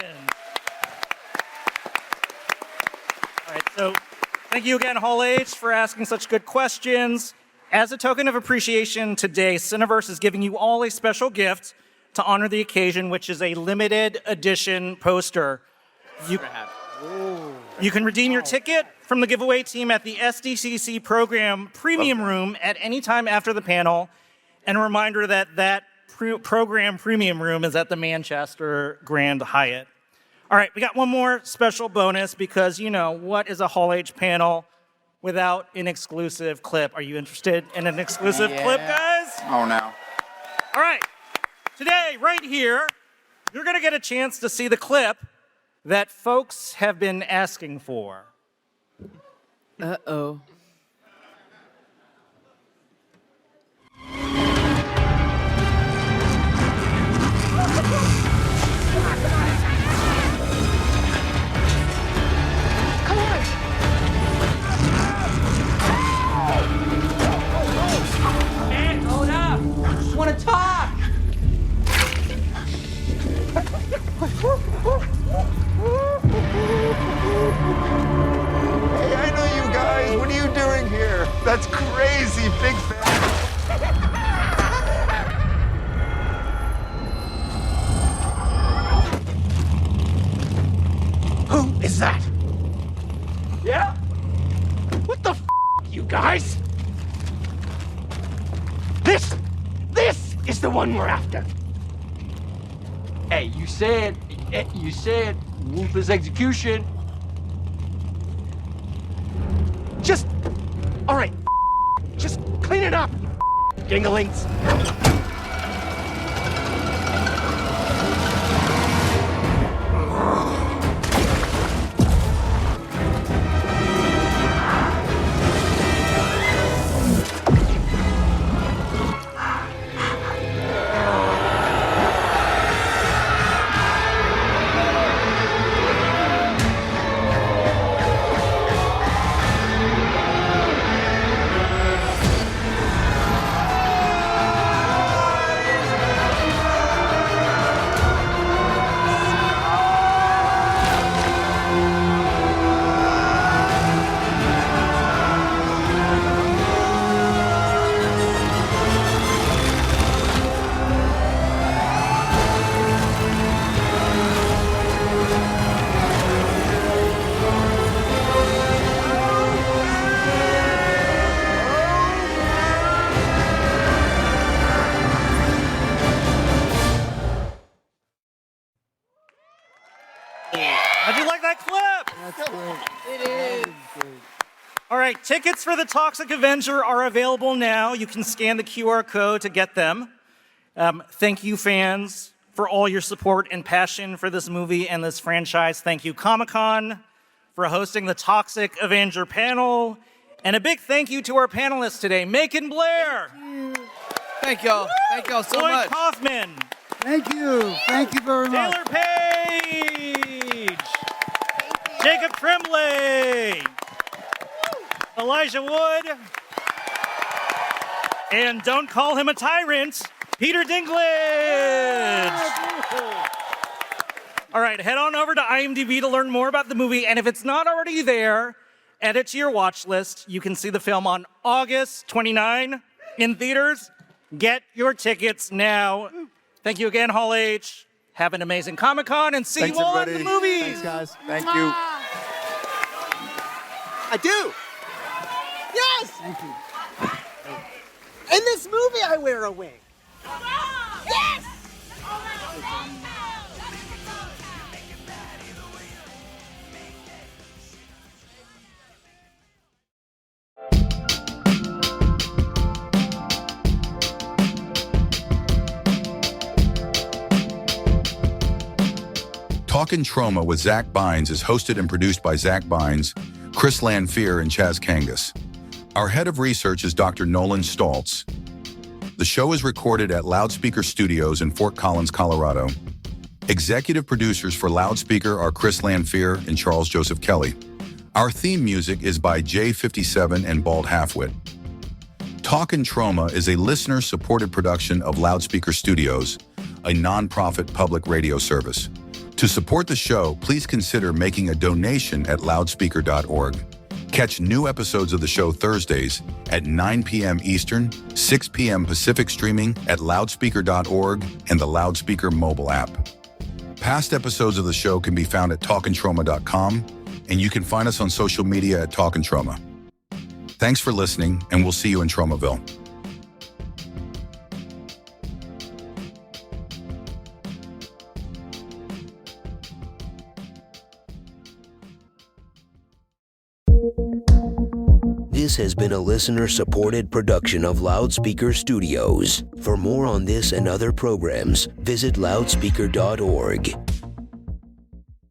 All right, so thank you again, Hall H, for asking such good questions. As a token of appreciation today, Cineverse is giving you all a special gift to honor the occasion, which is a limited edition poster. You can redeem your ticket from the giveaway team at the SDCC program premium room at any time after the panel. And a reminder that program premium room is at the Manchester Grand Hyatt. All right, we got one more special bonus because, you know, what is a Hall H panel without an exclusive clip? Are you interested in an exclusive clip, guys? Oh, no. All right, today, right here, you're going to get a chance to see the clip that folks have been asking for. Uh-oh. Hold up! I just want to talk! Hey, I know you guys. What are you doing here? That's crazy, big fan. Who is that? Yeah? What the you guys? This is the one we're after. Hey, you said ruthless execution. All right, just clean it up, dinglings. How'd you like that clip? That's great. It is. All right, tickets for the Toxic Avenger are available now. You can scan the QR code to get them. Thank you, fans, for all your support and passion for this movie and this franchise. Thank you, Comic-Con, for hosting the Toxic Avenger panel. And a big thank you to our panelists today, Macon Blair. Thank y'all. Thank y'all so Lloyd much. Kaufman. Thank you. Thank you very much. Taylor Page. Jacob Tremblay. Elijah Wood. And don't call him a tyrant, Peter Dinklage. All right, head on over to IMDb to learn more about the movie. And if it's not already there, add it to your watch list. You can see the film on August 29 in theaters. Get your tickets now. Thank you again, Hall H. Have an amazing Comic-Con and see you all at the movies. Thanks, guys. Thank you. I do. Yes! Thank you. In this movie, I wear a wig. Yes! Talkin' Trauma with Zach Bynes is hosted and produced by Zach Bynes, Chris Lanfear, and Chaz Kangas. Our head of research is Dr. Nolan Stoltz. The show is recorded at Loudspeaker Studios in Fort Collins, Colorado. Executive producers for Loudspeaker are Chris Lanfear and Charles Joseph Kelly. Our theme music is by J57 and Bald Halfwit. Talkin' Trauma is a listener-supported production of Loudspeaker Studios, a nonprofit public radio service. To support the show, please consider making a donation at loudspeaker.org. Catch new episodes of the show Thursdays at 9 p.m. Eastern, 6 p.m. Pacific, streaming at loudspeaker.org and the Loudspeaker mobile app. Past episodes of the show can be found at talkintrauma.com, and you can find us on social media at Talkin' Trauma. Thanks for listening, and we'll see you in Traumaville. This has been a listener-supported production of Loudspeaker Studios. For more on this and other programs, visit loudspeaker.org.